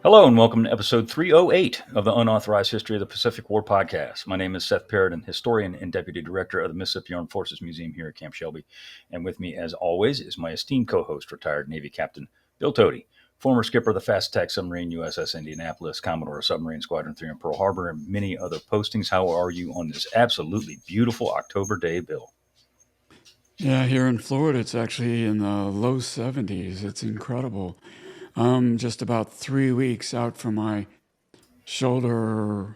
Hello and welcome to episode 308 of the Unauthorized History of the Pacific War podcast. My name is Seth Parrott, historian and deputy director of the Mississippi Armed Forces Museum here at Camp Shelby. And with me, as always, is my esteemed co-host, retired Navy Captain Bill Tody, former skipper of the fast attack submarine USS Indianapolis, Commodore of Submarine Squadron 3 in Pearl Harbor, and many other postings. How are you on this absolutely beautiful October day, Bill? Yeah, here in Florida, it's actually in the low 70s. It's incredible. I'm just about 3 weeks out from my shoulder,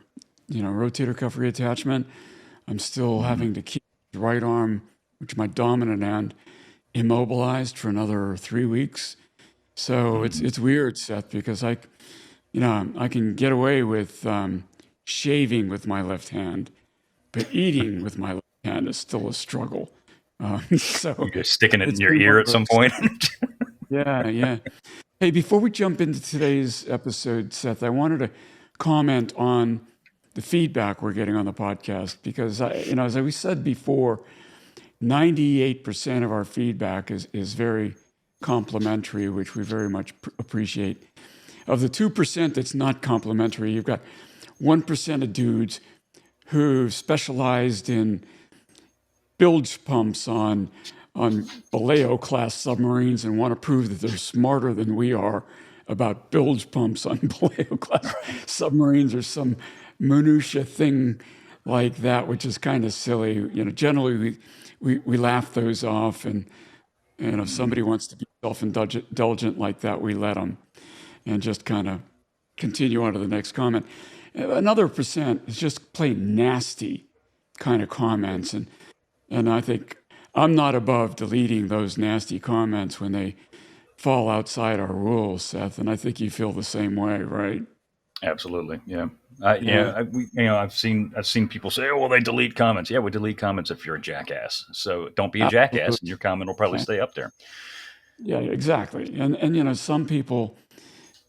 rotator cuff reattachment. I'm still having to keep the right arm, which is my dominant hand, immobilized for another 3 weeks. So it's weird, Seth, because I can get away with shaving with my left hand, but eating with my left hand is still a struggle. So You're just sticking it in it's your been one ear of at some those. point. Yeah. Hey, before we jump into today's episode, Seth, I wanted to comment on the feedback we're getting on the podcast because, as we said before, 98% of our feedback is very complimentary, which we very much appreciate. Of the 2% that's not complimentary, you've got 1% of dudes who specialized in bilge pumps on Vallejo class submarines and want to prove that they're smarter than we are about bilge pumps on Vallejo class submarines or some minutia thing like that, which is kind of silly. Generally we laugh those off, and if somebody wants to be self-indulgent like that, we let them and just kind of continue on to the next comment. Another percent is just plain nasty kind of comments, and I think I'm not above deleting those nasty comments when they fall outside our rules, Seth, and I think you feel the same way, right? Absolutely, yeah. Yeah, I've seen people say, "Oh, well, they delete comments." Yeah, we delete comments if you're a jackass. So don't be a jackass, and absolutely. your comment will probably stay up there. Yeah, exactly. And some people,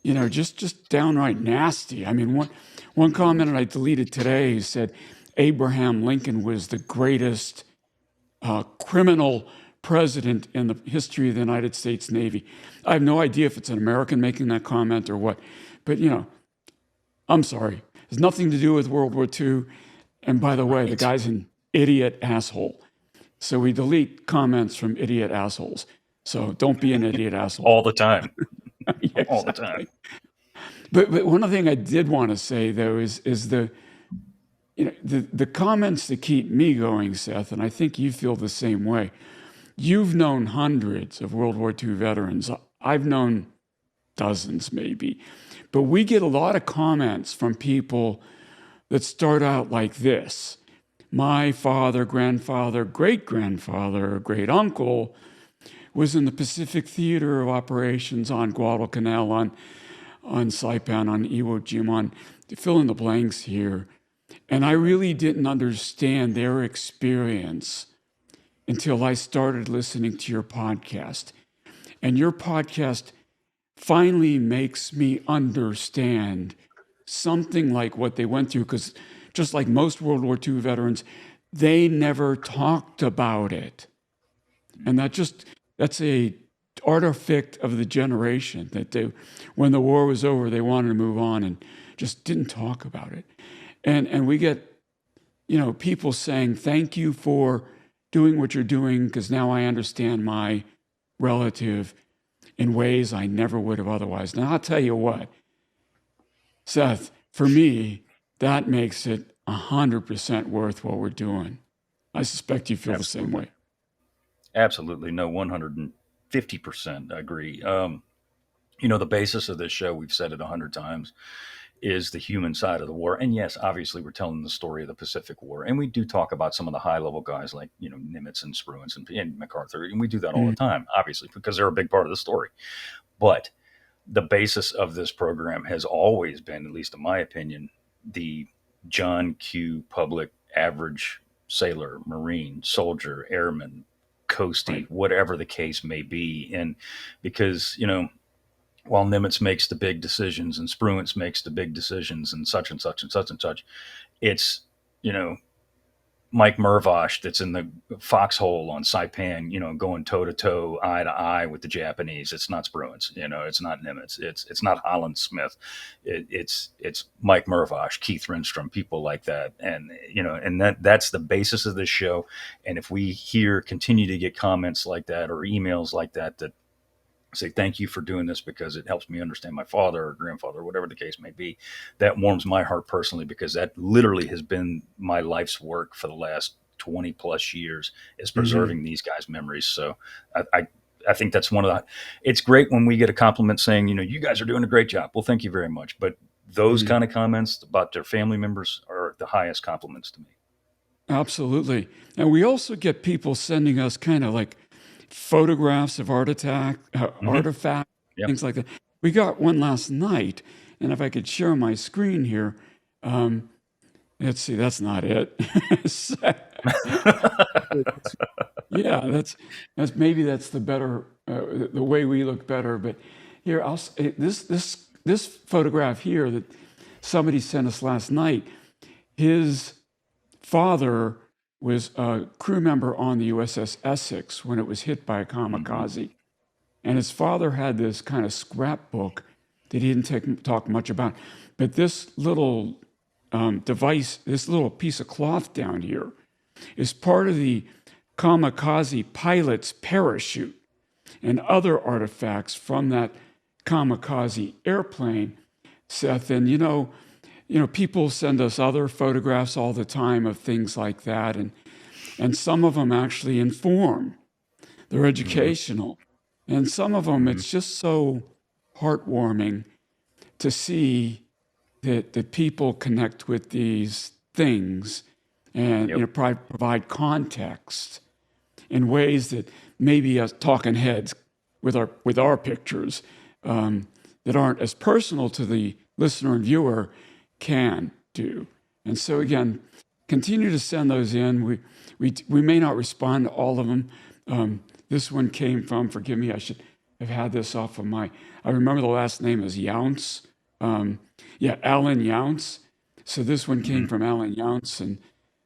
just downright nasty. I mean, one comment that I deleted today said Abraham Lincoln was the greatest criminal president in the history of the United States Navy. I have no idea if it's an American making that comment or what, but I'm sorry. It has nothing to do with World War II. And by the way, the Right. guy's an idiot asshole. So we delete comments from idiot assholes. So don't be an idiot asshole. All the time, Yeah, all the time. exactly. But one other thing I did want to say though is the comments that keep me going, Seth, and I think you feel the same way. You've known hundreds of World War II veterans. I've known dozens maybe. But we get a lot of comments from people that start out like this. My father, grandfather, great grandfather, great uncle was in the Pacific Theater of Operations on Guadalcanal, on Saipan, on Iwo Jima, fill in the blanks here. And I really didn't understand their experience until I started listening to your podcast. And your podcast finally makes me understand something like what they went through, because just like most World War II veterans, they never talked about it. And that's a artifact of the generation that when the war was over, they wanted to move on and just didn't talk about it. And we get, people saying, thank you for doing what you're doing, because now I understand my relative in ways I never would have otherwise. Now, I'll tell you what, Seth, for me, that makes it 100% worth what we're doing. I suspect you feel the same Absolutely, way. absolutely. No, 150% agree. The basis of this show, we've said it 100 times, is the human side of the war. And yes, obviously, we're telling the story of the Pacific War, and we do talk about some of the high level guys like Nimitz and Spruance and MacArthur, and we do that all the Mm. time, obviously, because they're a big part of the story. But the basis of this program has always been, at least in my opinion, the John Q. Public average sailor, Marine, soldier, airman, coastie, Right. whatever the case may be. And because, while Nimitz makes the big decisions and Spruance makes the big decisions and such and such and such and such, it's, you know, Mike Mervosh that's in the foxhole on Saipan, going toe to toe, eye to eye with the Japanese. It's not Bruins, it's not Nimitz, it's not Holland Smith, it's Mike Mervosh, Keith Renstrom, people like that, and that's the basis of this show. And if we continue to get comments like that or emails like that say thank you for doing this because it helps me understand my father or grandfather or whatever the case may be, that warms my heart personally, because that literally has been my life's work for the last 20 plus years, is preserving these guys' memories. So I think that's one of the, it's great when we get a compliment saying, you guys are doing a great job. Well, thank you very much. But those kind of comments about their family members are the highest compliments to me. Absolutely. And we also get people sending us kind of like photographs of artifacts, Yep. things like that. We got one last night, and if I could share my screen here, let's see, that's not it. Yeah, that's maybe that's the better, the way we look better. But here, this photograph here that somebody sent us last night, his father was a crew member on the USS Essex when it was hit by a kamikaze. And his father had this kind of scrapbook that he didn't talk much about. But this little device, this little piece of cloth down here, is part of the kamikaze pilot's parachute and other artifacts from that kamikaze airplane, Seth. And people send us other photographs all the time of things like that, and some of them actually inform. They're educational, and some of them it's just so heartwarming to see that people connect with these things and provide context in ways that maybe us talking heads with our pictures that aren't as personal to the listener and viewer can do. And so again, continue to send those in. We may not respond to all of them. This one came from, forgive me, I should have had this off of I remember the last name is Younce. Alan Younce. So this one came from Alan Younce, and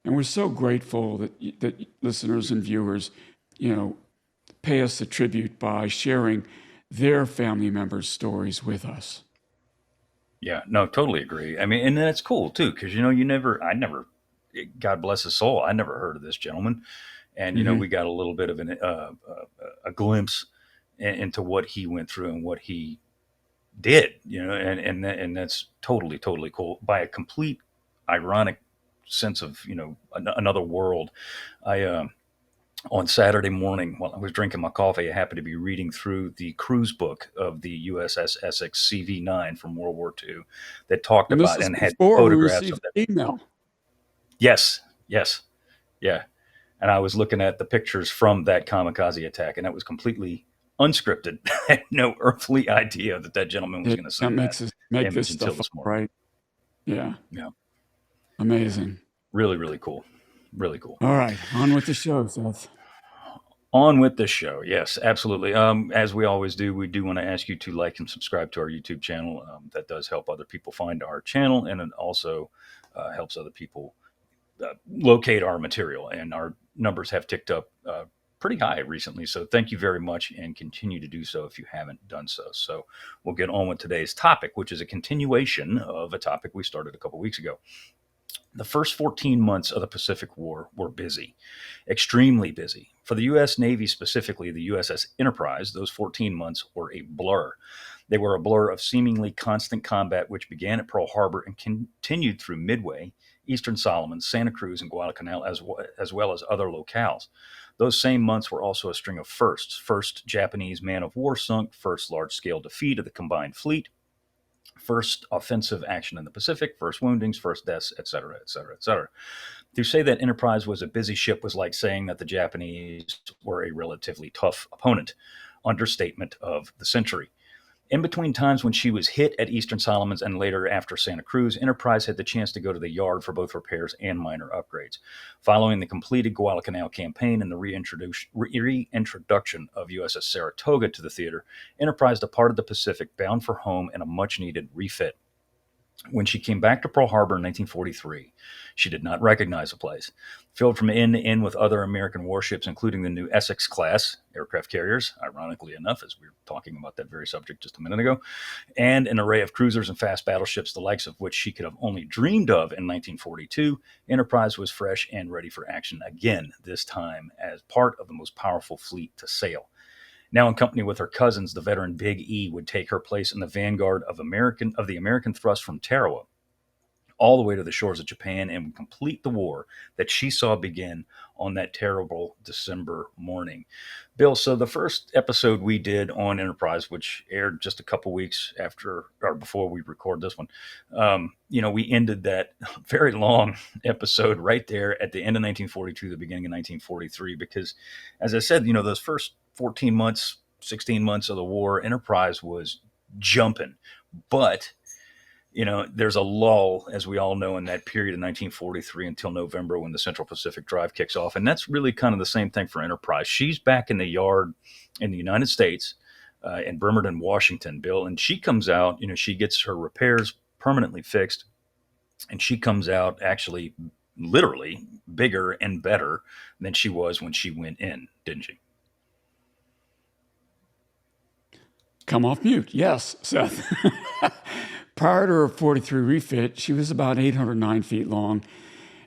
we're so grateful that listeners and viewers, pay us a tribute by sharing their family members' stories with us. Yeah, no, totally agree. I mean, and that's cool too, because I never, God bless his soul, I never heard of this gentleman, and we got a little bit of a glimpse into what he went through and what he did, and that's totally cool. By a complete ironic sense of another world, I on Saturday morning while I was drinking my coffee, I happened to be reading through the cruise book of the USS Essex CV9 from World War II that talked And this about is and had before we photographs of received that. email. Yes, yeah. And I was looking at the pictures from that kamikaze attack, and it was completely unscripted. I had no earthly idea that gentleman was going to send that Make image this until stuff this up, morning. right? Yeah. Yeah, Amazing. really cool. Really cool. All right, on with the show, Seth. On with the show. Yes, absolutely. As we always do, we do want to ask you to like and subscribe to our YouTube channel. That does help other people find our channel, and it also helps other people locate our material. And our numbers have ticked up pretty high recently. So thank you very much, and continue to do so if you haven't done so. So we'll get on with today's topic, which is a continuation of a topic we started a couple weeks ago. The first 14 months of the Pacific War were busy, extremely busy. For the U.S. Navy, specifically the USS Enterprise, those 14 months were a blur. They were a blur of seemingly constant combat, which began at Pearl Harbor and continued through Midway, Eastern Solomons, Santa Cruz, and Guadalcanal, as well as other locales. Those same months were also a string of firsts. First Japanese man of war sunk, first large-scale defeat of the combined fleet, first offensive action in the Pacific, first woundings, first deaths, etc., etc., etc. To say that Enterprise was a busy ship was like saying that the Japanese were a relatively tough opponent. Understatement of the century. In between times when she was hit at Eastern Solomons and later after Santa Cruz, Enterprise had the chance to go to the yard for both repairs and minor upgrades. Following the completed Guadalcanal campaign and the reintroduction of USS Saratoga to the theater, Enterprise departed the Pacific bound for home and a much-needed refit. When she came back to Pearl Harbor in 1943, she did not recognize the place. Filled from end to end with other American warships, including the new Essex class aircraft carriers, ironically enough, as we were talking about that very subject just a minute ago, and an array of cruisers and fast battleships, the likes of which she could have only dreamed of in 1942, Enterprise was fresh and ready for action again, this time as part of the most powerful fleet to sail. Now, in company with her cousins, the veteran Big E would take her place in the vanguard of the American thrust from Tarawa all the way to the shores of Japan and would complete the war that she saw begin on that terrible December morning. Bill, so the first episode we did on Enterprise, which aired just a couple weeks after or before we record this one, we ended that very long episode right there at the end of 1942, the beginning of 1943, because, as I said, those first 14 months, 16 months of the war, Enterprise was jumping, but there's a lull, as we all know, in that period of 1943 until November when the Central Pacific Drive kicks off. And that's really kind of the same thing for Enterprise. She's back in the yard in the United States, in Bremerton, Washington, Bill. And she comes out, she gets her repairs permanently fixed. And she comes out actually literally bigger and better than she was when she went in, didn't she? Come off mute. Yes, Seth. Prior to her 43 refit, she was about 809 feet long.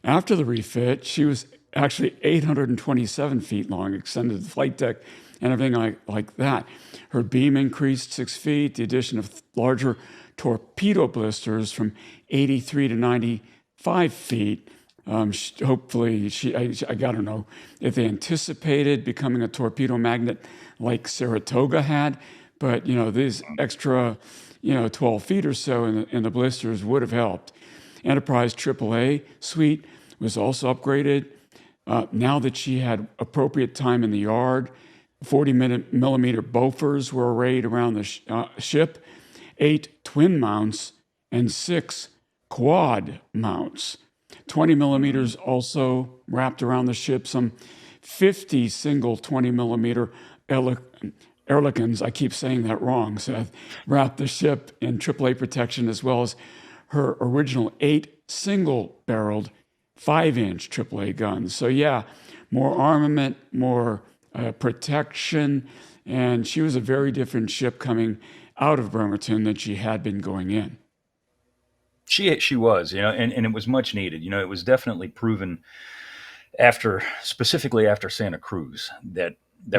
After the refit, she was actually 827 feet long, extended the flight deck and everything like that. Her beam increased 6 feet, the addition of larger torpedo blisters from 83 to 95 feet. Hopefully, I got to know if they anticipated becoming a torpedo magnet like Saratoga had, but, these extra 12 feet or so in the blisters would have helped. Enterprise AAA suite was also upgraded. Now that she had appropriate time in the yard, 40-millimeter Bofors were arrayed around the ship, 8 twin mounts, and 6 quad mounts. 20 millimeters also wrapped around the ship, some 50 single 20-millimeter Ehrlichens, I keep saying that wrong, Seth, wrapped the ship in AAA protection, as well as her original 8 single-barreled 5-inch AAA guns. So yeah, more armament, more protection, and she was a very different ship coming out of Bremerton than she had been going in. She was, and it was much needed. It was definitely proven specifically after Santa Cruz, that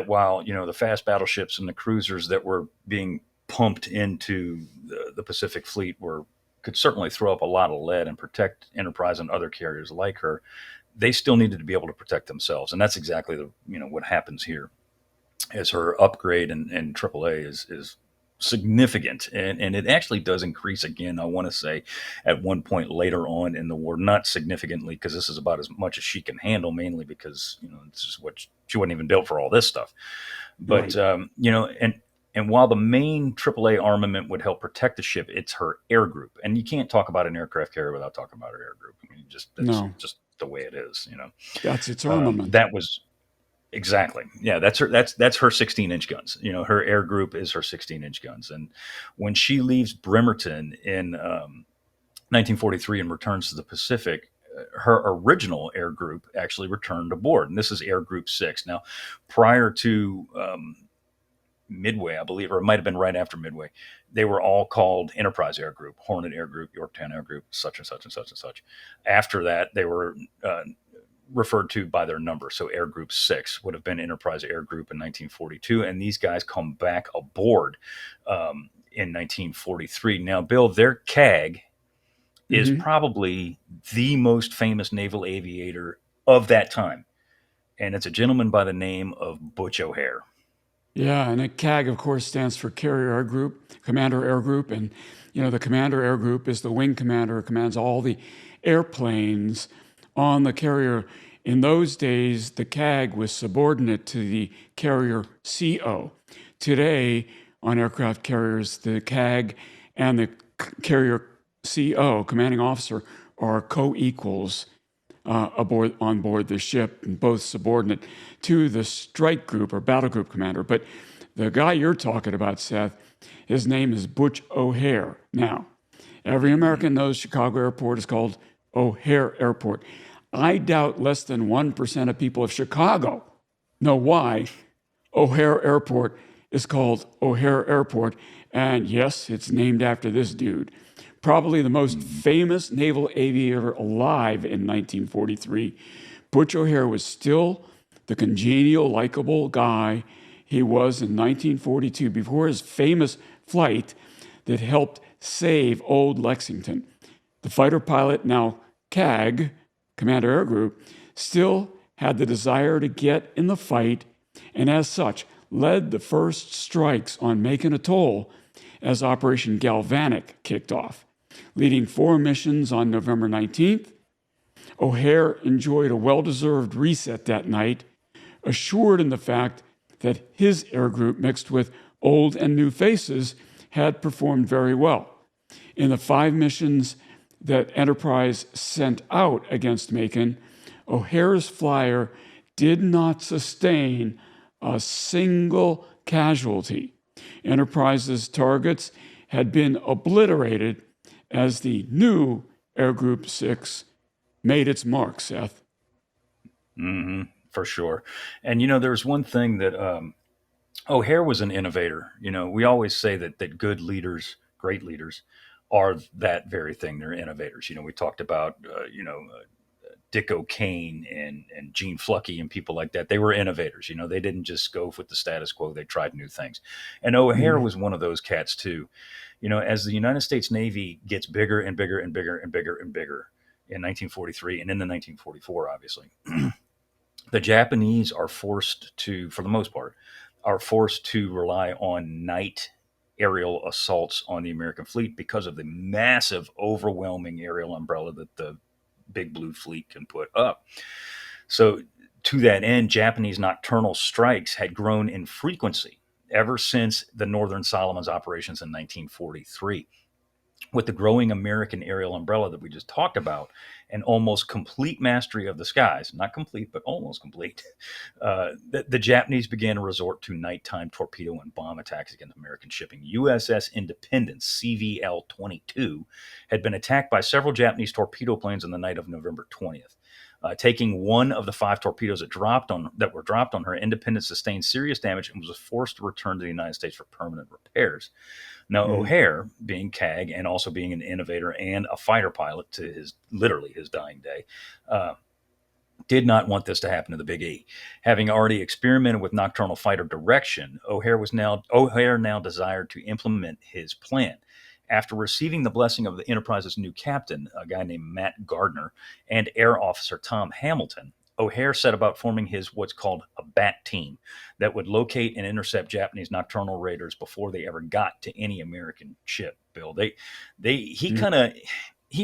while the fast battleships and the cruisers that were being pumped into the Pacific Fleet could certainly throw up a lot of lead and protect Enterprise and other carriers like her, they still needed to be able to protect themselves, and that's exactly what happens here, as her upgrade and AAA is significant, and it actually does increase again, I want to say, at one point later on in the war, not significantly, because this is about as much as she can handle, mainly because this is what she wasn't even built for all this stuff. But right. And while the main AAA armament would help protect the ship, it's her air group, and you can't talk about an aircraft carrier without talking about her air group. I mean, just the way it is. That's its armament. That was. Exactly. Yeah, that's her 16-inch guns. Her air group is her 16-inch guns. And when she leaves Bremerton in 1943 and returns to the Pacific, her original air group actually returned aboard. And this is Air Group 6. Now, prior to Midway, I believe, or it might have been right after Midway, they were all called Enterprise Air Group, Hornet Air Group, Yorktown Air Group, such and such and such and such. After that, they were referred to by their number. So Air Group 6 would have been Enterprise Air Group in 1942, and these guys come back aboard in 1943. Now, Bill, their CAG is probably the most famous naval aviator of that time, and it's a gentleman by the name of Butch O'Hare. Yeah, and a CAG, of course, stands for Carrier Air Group, Commander Air Group, and the Commander Air Group is the wing commander who commands all the airplanes on the carrier. In those days, the CAG was subordinate to the carrier CO. Today, on aircraft carriers, the CAG and the carrier CO, commanding officer, are co-equals on board the ship, and both subordinate to the strike group or battle group commander. But the guy you're talking about, Seth, his name is Butch O'Hare. Now, Every American knows Chicago Airport is called O'Hare Airport. I doubt less than 1% of people of Chicago know why O'Hare Airport is called O'Hare Airport. And yes, it's named after this dude. Probably the most famous naval aviator alive in 1943. Butch O'Hare was still the congenial, likable guy he was in 1942 before his famous flight that helped save old Lexington. The fighter pilot, now CAG, Commander Air Group, still had the desire to get in the fight, and as such, led the first strikes on Macon Atoll as Operation Galvanic kicked off. Leading 4 missions on November 19th, O'Hare enjoyed a well-deserved reset that night, assured in the fact that his air group, mixed with old and new faces, had performed very well. In the 5 missions that Enterprise sent out against Macon, O'Hare's flyer did not sustain a single casualty. Enterprise's targets had been obliterated as the new Air Group 6 made its mark, Seth. For sure. And, there's one thing that O'Hare was an innovator. We always say that good leaders, great leaders, are that very thing. They're innovators. We talked about, Dicko Kane and Gene Fluckey and people like that. They were innovators. They didn't just go with the status quo. They tried new things. And O'Hare was one of those cats too. As the United States Navy gets bigger and bigger and bigger and bigger and bigger in 1943 and in the 1944, obviously, the Japanese are forced to, for the most part, rely on night aerial assaults on the American fleet because of the massive, overwhelming aerial umbrella that the Big Blue Fleet can put up. So to that end, Japanese nocturnal strikes had grown in frequency ever since the Northern Solomons operations in 1943. With the growing American aerial umbrella that we just talked about, and almost complete mastery of the skies, not complete, but almost complete, the Japanese began to resort to nighttime torpedo and bomb attacks against American shipping. USS Independence, CVL-22, had been attacked by several Japanese torpedo planes on the night of November 20th. Taking one of the 5 torpedoes that were dropped on her, Independence sustained serious damage and was forced to return to the United States for permanent repairs. Now, O'Hare, being CAG and also being an innovator and a fighter pilot to literally his dying day, did not want this to happen to the Big E. Having already experimented with nocturnal fighter direction, O'Hare now desired to implement his plan. After receiving the blessing of the Enterprise's new captain, a guy named Matt Gardner, and Air Officer Tom Hamilton, O'Hare set about forming what's called a bat team that would locate and intercept Japanese nocturnal raiders before they ever got to any American ship. Bill, he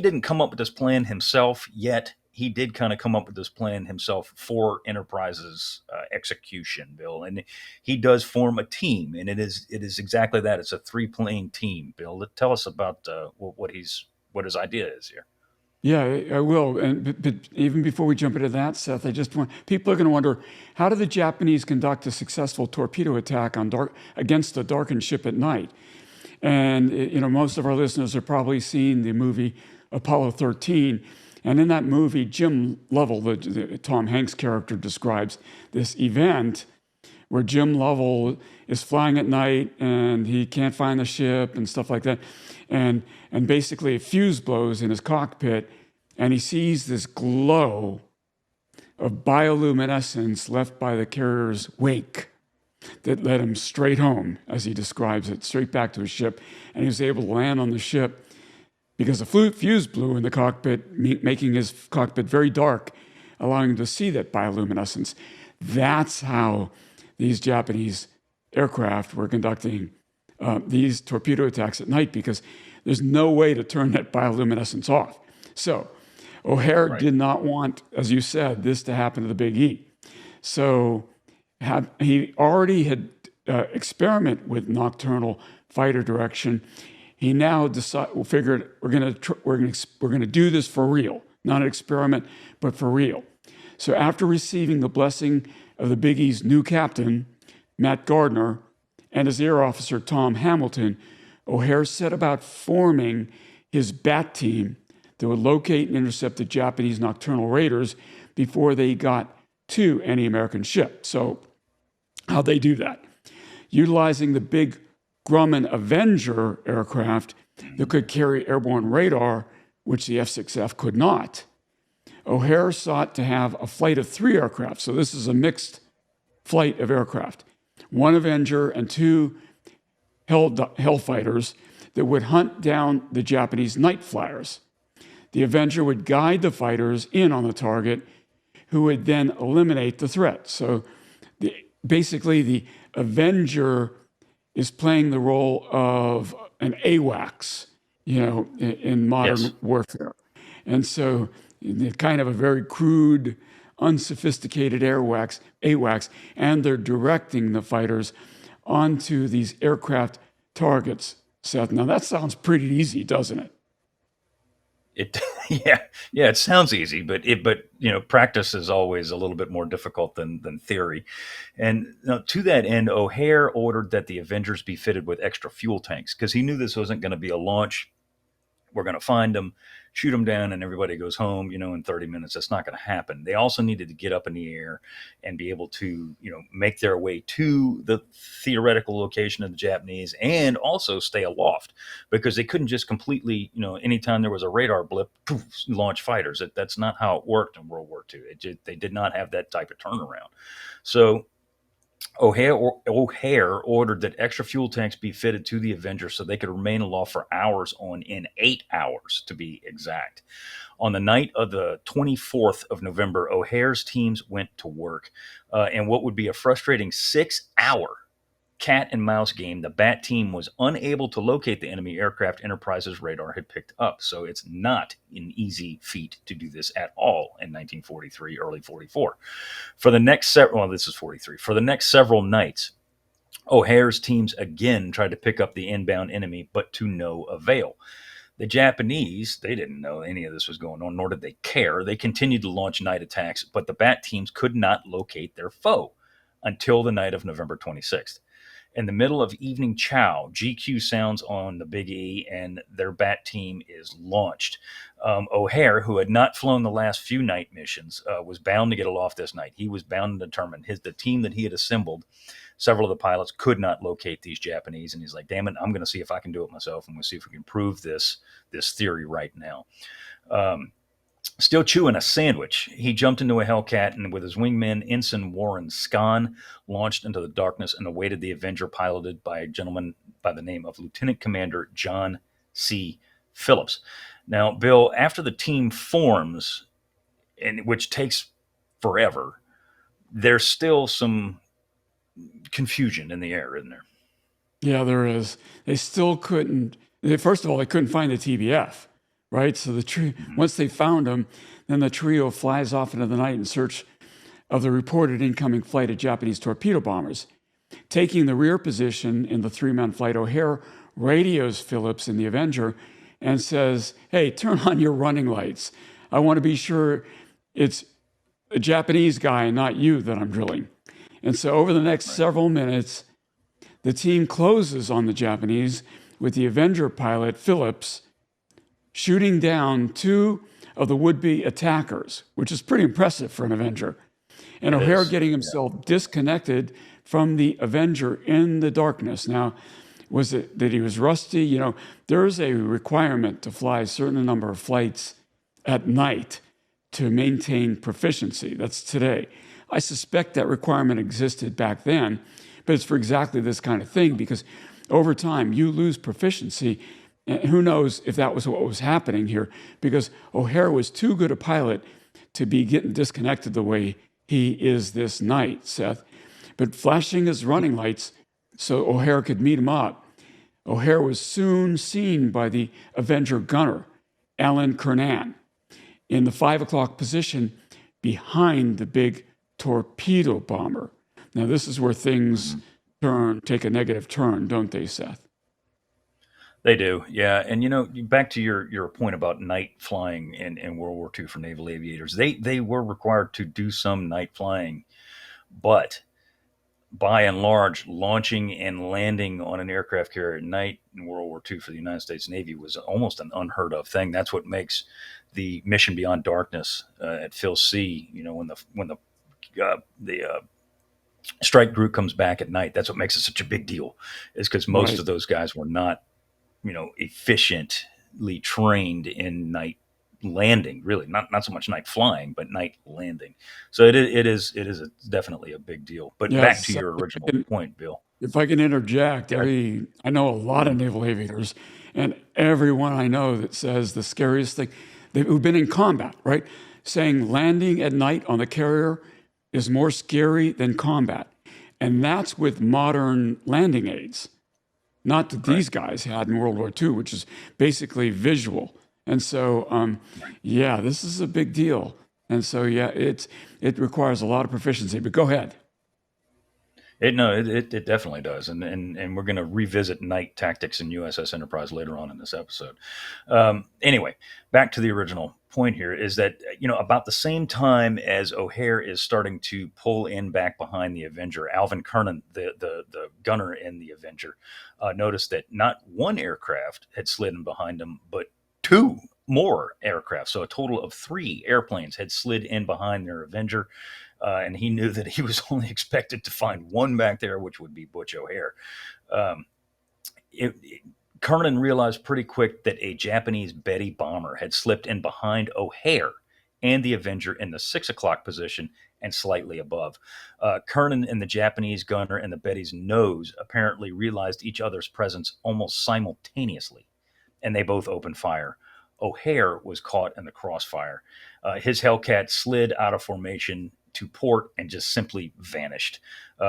didn't come up with this plan himself yet. He did kind of come up with this plan himself for Enterprise's execution, Bill, and he does form a team, and it is exactly that. It's a 3-plane team. Bill, tell us about what his idea is here. Yeah, I will. But even before we jump into that, Seth, people are going to wonder, how did the Japanese conduct a successful torpedo attack against a darkened ship at night? And, most of our listeners have probably seen the movie Apollo 13. And in that movie, Jim Lovell, the Tom Hanks character, describes this event where Jim Lovell is flying at night and he can't find the ship and stuff like that. And basically a fuse blows in his cockpit and he sees this glow of bioluminescence left by the carrier's wake that led him straight home, as he describes it, straight back to his ship. And he was able to land on the ship because the fuse blew in the cockpit, making his cockpit very dark, allowing him to see that bioluminescence. That's how these Japanese aircraft were conducting these torpedo attacks at night, because there's no way to turn that bioluminescence off. So O'Hare did not want, as you said, this to happen to the Big E. So he already had experimented with nocturnal fighter direction. He now figured we're going to do this for real, not an experiment, but for real. So after receiving the blessing of the Big E's new captain, Matt Gardner, and his air officer, Tom Hamilton, O'Hare set about forming his bat team that would locate and intercept the Japanese nocturnal raiders before they got to any American ship. So how'd they do that? Utilizing the big Grumman Avenger aircraft that could carry airborne radar, which the F-6F could not. O'Hare sought to have a flight of 3 aircraft. So this is a mixed flight of aircraft. 1 Avenger and 2 Hellfighters that would hunt down the Japanese night flyers. The Avenger would guide the fighters in on the target, who would then eliminate the threat. So basically, the Avenger is playing the role of an AWACS, in modern warfare. And so kind of a very crude, unsophisticated AWACS, and they're directing the fighters onto these aircraft targets, Seth. Now, that sounds pretty easy, doesn't it? It sounds easy, but practice is always a little bit more difficult than theory. And to that end, O'Hare ordered that the Avengers be fitted with extra fuel tanks because he knew this wasn't going to be a launch. We're going to find them, shoot them down, and everybody goes home, in 30 minutes. That's not going to happen. They also needed to get up in the air and be able to, make their way to the theoretical location of the Japanese and also stay aloft because they couldn't just completely, anytime there was a radar blip, poof, launch fighters. That's not how it worked in World War II. They did not have that type of turnaround. So O'Hare ordered that extra fuel tanks be fitted to the Avenger so they could remain aloft for hours in 8 hours, to be exact. On the night of the 24th of November, O'Hare's teams went to work. And what would be a frustrating 6-hour cat and mouse game, the bat team was unable to locate the enemy aircraft Enterprise's radar had picked up. So it's not an easy feat to do this at all in 1943, early 44. For the next this is 43. For the next several nights, O'Hare's teams again tried to pick up the inbound enemy, but to no avail. The Japanese, they didn't know any of this was going on, nor did they care. They continued to launch night attacks, but the bat teams could not locate their foe until the night of November 26th. In the middle of evening chow, GQ sounds on the Big E, and their bat team is launched. O'Hare, who had not flown the last few night missions, was bound to get aloft this night. He was bound and determined. The team that he had assembled, several of the pilots could not locate these Japanese, and he's like, damn it, I'm going to see if I can do it myself. I'm going to see if we can prove this theory right now. Still chewing a sandwich, he jumped into a Hellcat and with his wingman, Ensign Warren Scon, launched into the darkness and awaited the Avenger piloted by a gentleman by the name of Lieutenant Commander John C. Phillips. Now, Bill, after the team forms, which takes forever, there's still some confusion in the air, isn't there? Yeah, there is. They still couldn't, first of all, they couldn't find the TBF. Right, so once they found him, then the trio flies off into the night in search of the reported incoming flight of Japanese torpedo bombers. Taking the rear position in the 3-man flight, O'Hare radios Phillips in the Avenger and says, "Hey, turn on your running lights. I want to be sure it's a Japanese guy and not you that I'm drilling." And so over the next several minutes, the team closes on the Japanese with the Avenger pilot, Phillips, shooting down 2 of the would-be attackers, which is pretty impressive for an Avenger. And O'Hare getting himself disconnected from the Avenger in the darkness. Now, was it that he was rusty? There is a requirement to fly a certain number of flights at night to maintain proficiency. That's today. I suspect that requirement existed back then, but it's for exactly this kind of thing because over time you lose proficiency. And who knows if that was what was happening here, because O'Hare was too good a pilot to be getting disconnected the way he is this night, Seth. But flashing his running lights so O'Hare could meet him up, O'Hare was soon seen by the Avenger gunner, Alan Kernan, in the 5 o'clock position behind the big torpedo bomber. Now, this is where things take a negative turn, don't they, Seth? They do, yeah. And back to your point about night flying in World War II for naval aviators, they were required to do some night flying, but by and large, launching and landing on an aircraft carrier at night in World War II for the United States Navy was almost an unheard of thing. That's what makes the mission Beyond Darkness at Phil C. When the strike group comes back at night, that's what makes it such a big deal. Is because most Right. of those guys were not efficiently trained in night landing, really not so much night flying, but night landing. So it is definitely a big deal. But back to Yes. your original point, Bill. If I can interject, Yeah. I know a lot of naval aviators, and everyone I know that says the scariest thing, who've been in combat, right? Saying landing at night on the carrier is more scary than combat. And that's with modern landing aids, not that Right. these guys had in World War II, which is basically visual. And so, yeah, this is a big deal. And so, yeah, it requires a lot of proficiency. But go ahead. It definitely does, and we're going to revisit night tactics in USS Enterprise later on in this episode. Anyway, back to the original point here is that about the same time as O'Hare is starting to pull in back behind the Avenger, Alvin Kernan, the gunner in the Avenger, noticed that not one aircraft had slid in behind him, but two more aircraft. So a total of three airplanes had slid in behind their Avenger, and he knew that he was only expected to find one back there, which would be Butch O'Hare. Um, Kernan realized pretty quick that a Japanese Betty bomber had slipped in behind O'Hare and the Avenger in the 6 o'clock position and slightly above. Kernan and the Japanese gunner and the Betty's nose apparently realized each other's presence almost simultaneously, and they both opened fire. O'Hare was caught in the crossfire. His Hellcat slid out of formation to port and just simply vanished.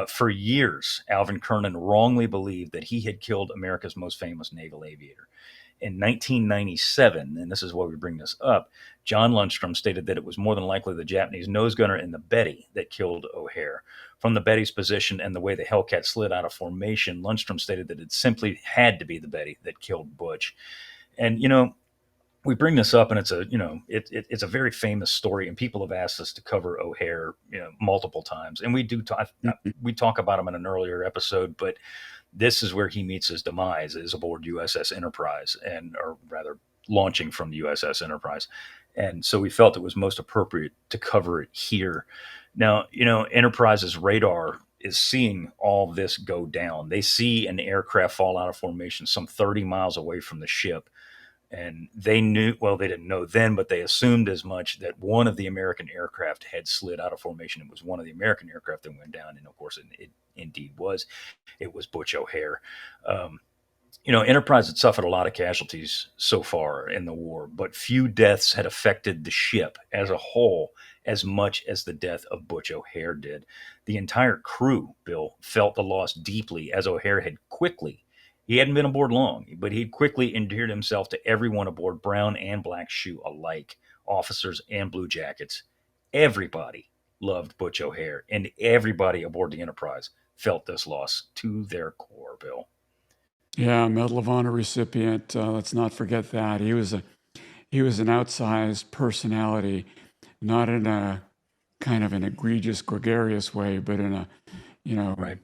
For years, Alvin Kernan wrongly believed that he had killed America's most famous naval aviator. In 1997, and this is why we bring this up, John Lundstrom stated that it was more than likely the Japanese nose gunner in the Betty that killed O'Hare. From the Betty's position and the way the Hellcat slid out of formation, Lundstrom stated that it simply had to be the Betty that killed Butch. And we bring this up, and it's a very famous story, and people have asked us to cover O'Hare multiple times, and we do talk. We talk about him in an earlier episode, but this is where he meets his demise, is aboard USS Enterprise, or rather launching from the USS Enterprise, and so we felt it was most appropriate to cover it here. Now, Enterprise's radar is seeing all this go down. They see an aircraft fall out of formation some 30 miles away from the ship. And they knew, well, they didn't know then, but they assumed as much, that one of the American aircraft had slid out of formation. It was one of the American aircraft that went down. And of course, it indeed was. It was Butch O'Hare. Enterprise had suffered a lot of casualties so far in the war, but few deaths had affected the ship as a whole as much as the death of Butch O'Hare did. The entire crew, Bill, felt the loss deeply, as O'Hare had quickly, he hadn't been aboard long, but he'd quickly endeared himself to everyone aboard, brown and black shoe alike, officers and blue jackets. Everybody loved Butch O'Hare, and everybody aboard the Enterprise felt this loss to their core, Bill. Yeah, Medal of Honor recipient. Let's not forget that he was an outsized personality, not in a kind of an egregious, gregarious way, but in a, Right.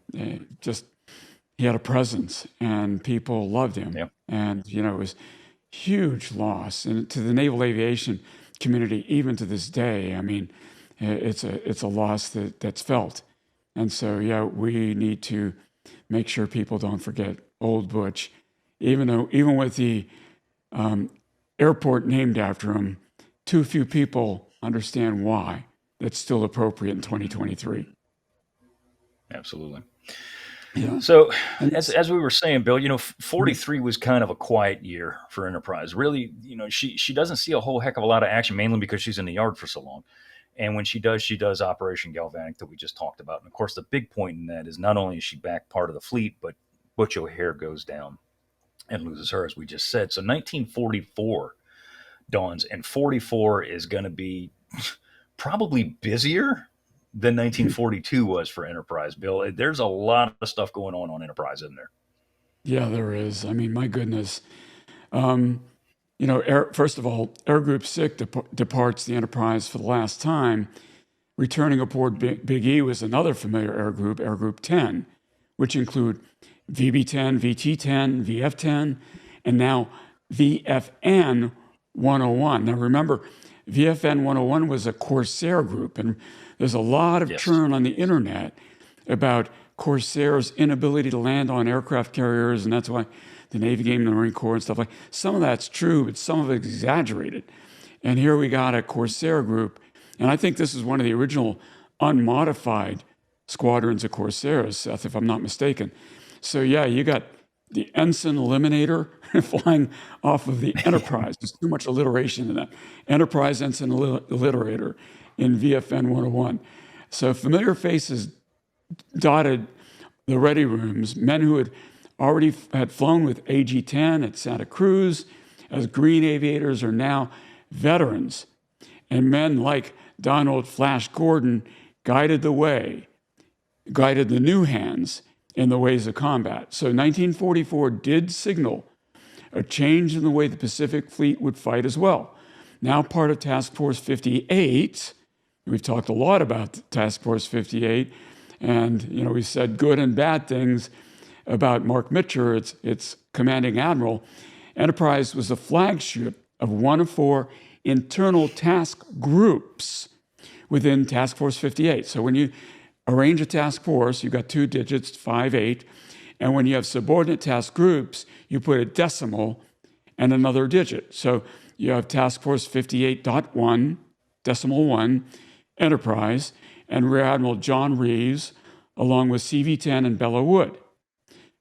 just he had a presence, and people loved him. Yeah. And it was huge loss, and to the naval aviation community, even to this day. I mean, it's a loss that's felt, and so yeah, we need to make sure people don't forget old Butch, even with the airport named after him, too few people understand why that's still appropriate in 2023. Absolutely. Yeah. So, And as we were saying, Bill, 43 was kind of a quiet year for Enterprise. Really, she doesn't see a whole heck of a lot of action, mainly because she's in the yard for so long. And when she does Operation Galvanic that we just talked about. And of course, the big point in that is not only is she back part of the fleet, but Butch O'Hare goes down and loses her, as we just said. So 1944 dawns, and 44 is going to be probably busier than 1942 was for Enterprise, Bill. There's a lot of stuff going on Enterprise, isn't there? yeah, there is. I mean, my goodness. First of all, Air Group 6 departs the Enterprise for the last time, Returning aboard Big E was another familiar Air Group 10, which include VB-10, VT-10, VF-10, and now VFN 101. Now remember, VFN 101 was a Corsair group, and there's a lot of churn on the internet about Corsair's inability to land on aircraft carriers, and that's why the Navy gave them the Marine Corps and stuff like that. Some of that's true, but some of it's exaggerated. And here we got a Corsair group, and I think this is one of the original unmodified squadrons of Corsairs, Seth, if I'm not mistaken. So yeah, you got the Ensign Eliminator flying off of the Enterprise. There's too much alliteration in that. Enterprise Ensign Eliminator in VFN 101. So familiar faces dotted the ready rooms, men who had already had flown with AG-10 at Santa Cruz as green aviators are now veterans. And men like Donald Flash Gordon guided the way, guided the new hands in the ways of combat. So 1944 did signal a change in the way the Pacific Fleet would fight as well. Now part of Task Force 58, we've talked a lot about Task Force 58, and we said good and bad things about Mark Mitcher, its commanding admiral. Enterprise was the flagship of one of 4 internal task groups within Task Force 58. So when you arrange a task force, you've got 2 digits, 5, 8, and when you have subordinate task groups, you put a decimal and another digit. So you have Task Force 58.1, decimal 1, Enterprise, and Rear Admiral John Reeves, along with CV-10 and Bella Wood,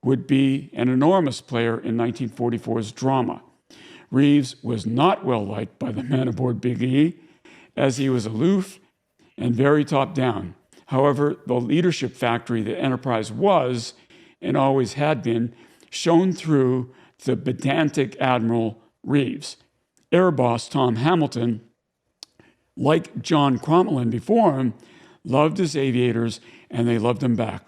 would be an enormous player in 1944's drama. Reeves was not well liked by the men aboard Big E, as he was aloof and very top-down. However, the leadership factory that Enterprise was, and always had been, shone through the pedantic Admiral Reeves. Air boss Tom Hamilton, like John Crommelin before him, loved his aviators, and they loved him back.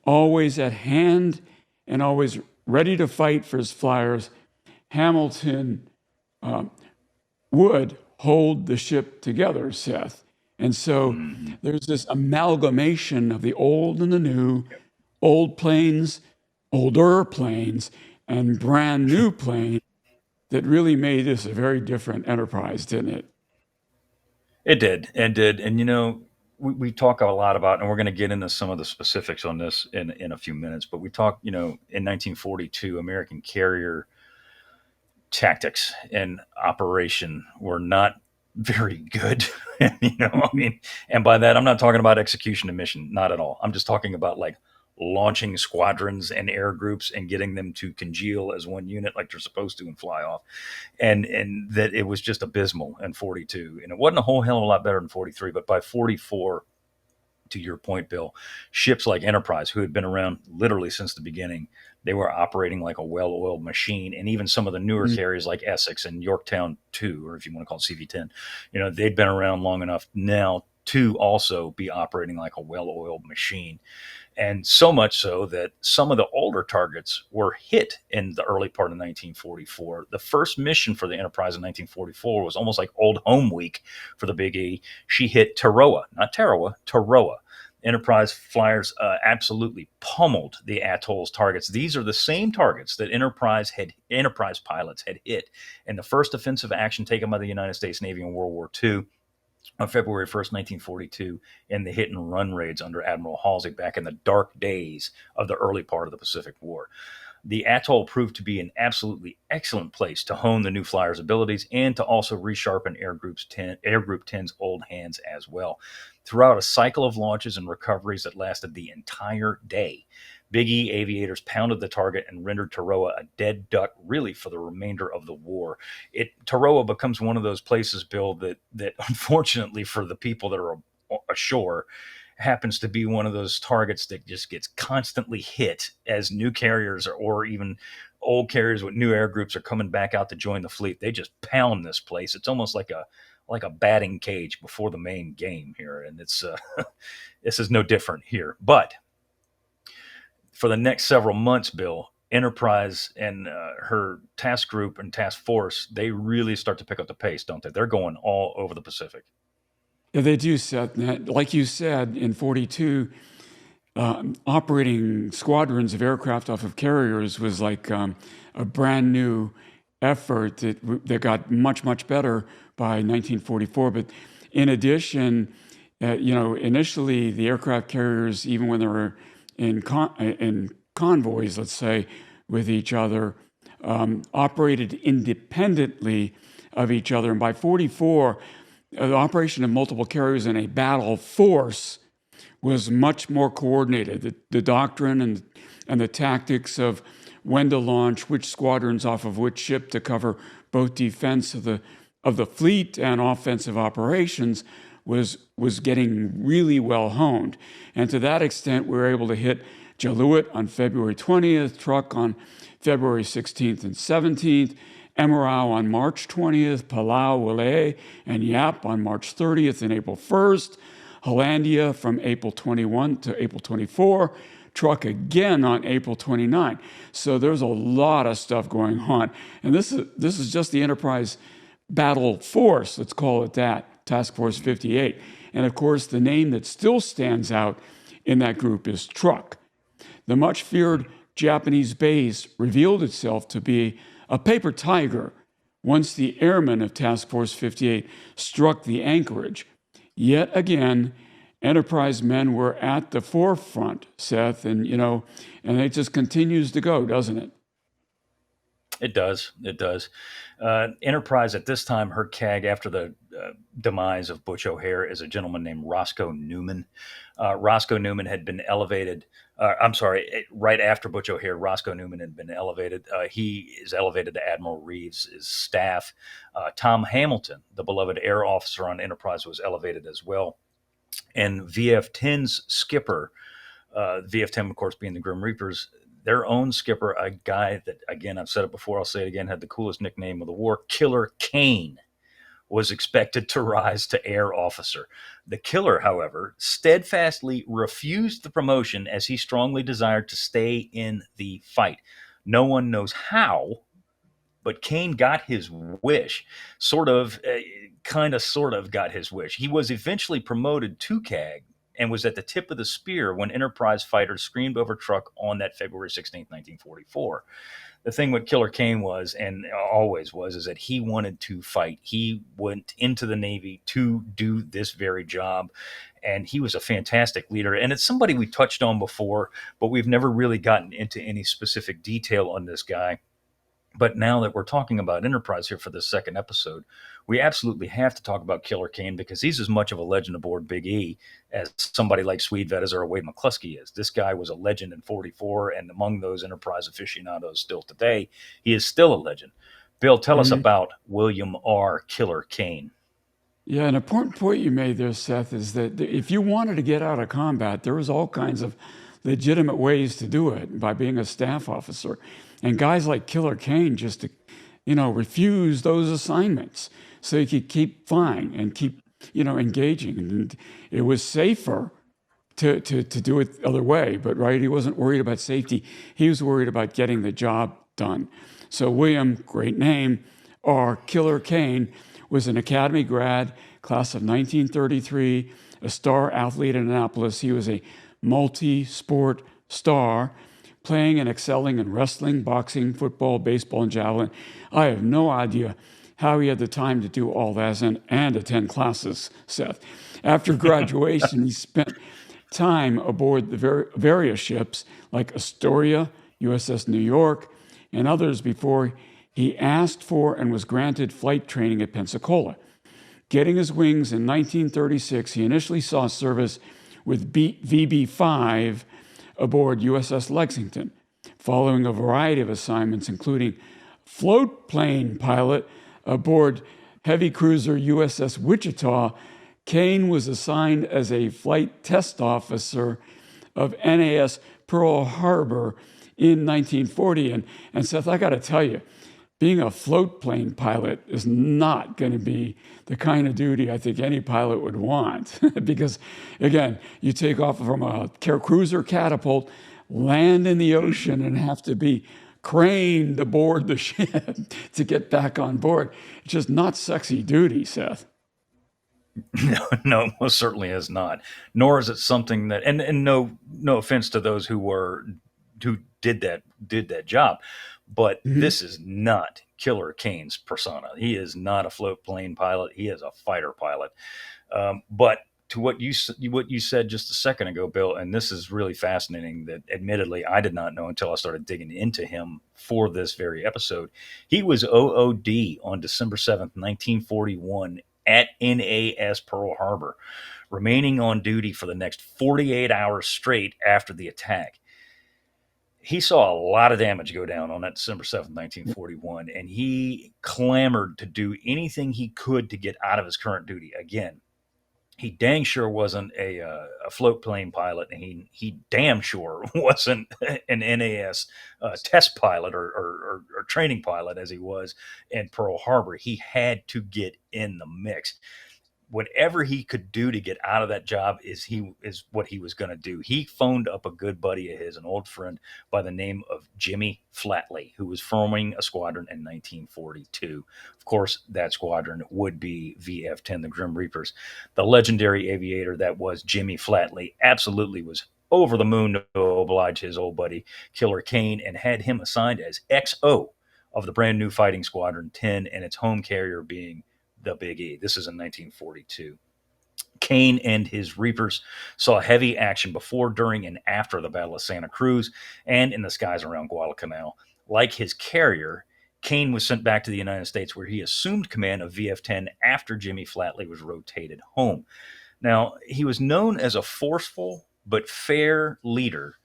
Always at hand and always ready to fight for his flyers, Hamilton would hold the ship together, Seth. And so there's this amalgamation of the old and the new, old planes, older planes, and brand new planes that really made this a very different Enterprise, didn't it? It did. And we talk a lot about, and we're going to get into some of the specifics on this in a few minutes, but we talk, in 1942, American carrier tactics and operation were not very good. And by that, I'm not talking about execution and mission, not at all. I'm just talking about like launching squadrons and air groups and getting them to congeal as one unit like they're supposed to and fly off. And that it was just abysmal in 42. And it wasn't a whole hell of a lot better than 43, but by 44, to your point, Bill, ships like Enterprise, who had been around literally since the beginning, they were operating like a well-oiled machine. And even some of the newer carriers like Essex and Yorktown 2, or if you want to call it CV-10, they'd been around long enough now to also be operating like a well-oiled machine. And so much so that some of the older targets were hit in the early part of 1944. The first mission for the Enterprise in 1944 was almost like old home week for the Big E. She hit Tarawa, not Tarawa, Tarawa. Enterprise flyers absolutely pummeled the atoll's targets. These are the same targets that Enterprise pilots had hit in the first offensive action taken by the United States Navy in World War II. On February 1st, 1942, in the hit and run raids under Admiral Halsey back in the dark days of the early part of the Pacific War. The atoll proved to be an absolutely excellent place to hone the new flyers' abilities and to also resharpen Air Group 10's old hands as well. Throughout a cycle of launches and recoveries that lasted the entire day, Big E aviators pounded the target and rendered Tarawa a dead duck, really, for the remainder of the war. Tarawa becomes one of those places, Bill, that unfortunately for the people that are ashore, happens to be one of those targets that just gets constantly hit as new carriers or even old carriers with new air groups are coming back out to join the fleet. They just pound this place. It's almost like a batting cage before the main game here, and it's this is no different here, but for the next several months, Bill, Enterprise and her task group and task force, they really start to pick up the pace, don't they? They're going all over the Pacific. Yeah, they do, Seth. Like you said, in 42, operating squadrons of aircraft off of carriers was like a brand new effort that got much, much better by 1944. But in addition, initially the aircraft carriers, even when they were in convoys, let's say, with each other, operated independently of each other. And by 44, the operation of multiple carriers in a battle force was much more coordinated. The doctrine and the tactics of when to launch which squadrons off of which ship to cover both defense of the fleet and offensive operations was getting really well honed. And to that extent, we were able to hit Jaluit on February 20th, Truk on February 16th and 17th, Emerau on March 20th, Palau, Wile, and Yap on March 30th and April 1st, Hollandia from April 21 to April 24, Truk again on April 29. So there's a lot of stuff going on. And this is just the Enterprise battle force, let's call it that, Task Force 58. And of course, the name that still stands out in that group is Truk. The much feared Japanese base revealed itself to be a paper tiger once the airmen of Task Force 58 struck the anchorage. Yet again, Enterprise men were at the forefront, Seth, and it just continues to go, doesn't it? It does. It does. Enterprise at this time, her CAG after the demise of Butch O'Hare is a gentleman named Roscoe Newman. Roscoe Newman had been elevated. Right after Butch O'Hare, Roscoe Newman had been elevated. He is elevated to Admiral Reeves' staff. Tom Hamilton, the beloved air officer on Enterprise, was elevated as well. And VF-10's skipper, VF-10, of course, being the Grim Reapers, their own skipper, a guy that, again, I've said it before, I'll say it again, had the coolest nickname of the war, Killer Kane, was expected to rise to air officer. The killer, however, steadfastly refused the promotion as he strongly desired to stay in the fight. No one knows how, but Kane got his wish, sort of got his wish. He was eventually promoted to CAG and was at the tip of the spear when Enterprise fighters screamed over Truk on that February 16th, 1944. The thing with Killer Kane was, and always was, is that he wanted to fight. He went into the Navy to do this very job, and he was a fantastic leader. And it's somebody we touched on before, but we've never really gotten into any specific detail on this guy. But now that we're talking about Enterprise here for this second episode, we absolutely have to talk about Killer Kane because he's as much of a legend aboard Big E as somebody like Swede Vettis or Wade McCluskey is. This guy was a legend in 44, and among those Enterprise aficionados still today, he is still a legend. Bill, tell us about William R. Killer Kane. Yeah, an important point you made there, Seth, is that if you wanted to get out of combat, there was all kinds of legitimate ways to do it by being a staff officer. And guys like Killer Kane just, refused those assignments so he could keep flying and keep, engaging. And it was safer to do it the other way, but right, he wasn't worried about safety. He was worried about getting the job done. So William, great name, R. Killer Kane, was an Academy grad, class of 1933, a star athlete in Annapolis. He was a multi-sport star, playing and excelling in wrestling, boxing, football, baseball, and javelin. I have no idea how he had the time to do all that and attend classes, Seth. After graduation, he spent time aboard the various ships like Astoria, USS New York, and others before he asked for and was granted flight training at Pensacola. Getting his wings in 1936, he initially saw service with VB-5 aboard USS Lexington, following a variety of assignments, including float plane pilot aboard heavy cruiser USS Wichita. Kane was assigned as a flight test officer of NAS Pearl Harbor in 1940. And Seth, I got to tell you, being a float plane pilot is not going to be the kind of duty I think any pilot would want. Because, again, you take off from a cruiser catapult, land in the ocean, and have to be craned aboard the ship to get back on board. It's just not sexy duty, Seth. No, most certainly is not. Nor is it something that, and no offense to those who did that job, but Mhm. this is not Killer Kane's persona. He is not a float plane pilot. He is a fighter pilot. But to what you said just a second ago, Bill, and this is really fascinating. That admittedly I did not know until I started digging into him for this very episode. He was OOD on December 7th, 1941, at NAS Pearl Harbor, remaining on duty for the next 48 hours straight after the attack. He saw a lot of damage go down on that December 7th, 1941, and he clamored to do anything he could to get out of his current duty. Again, he dang sure wasn't a float plane pilot, and he damn sure wasn't an NAS test pilot or training pilot as he was in Pearl Harbor. He had to get in the mix. Whatever he could do to get out of that job is what he was going to do. He phoned up a good buddy of his, an old friend by the name of Jimmy Flatley, who was forming a squadron in 1942. Of course, that squadron would be VF-10, the Grim Reapers. The legendary aviator that was Jimmy Flatley absolutely was over the moon to oblige his old buddy Killer Kane, and had him assigned as XO of the brand new Fighting Squadron 10, and its home carrier being the Big E. This is in 1942. Kane and his Reapers saw heavy action before, during, and after the Battle of Santa Cruz and in the skies around Guadalcanal. Like his carrier, Kane was sent back to the United States, where he assumed command of VF 10 after Jimmy Flatley was rotated home. Now, he was known as a forceful but fair leader,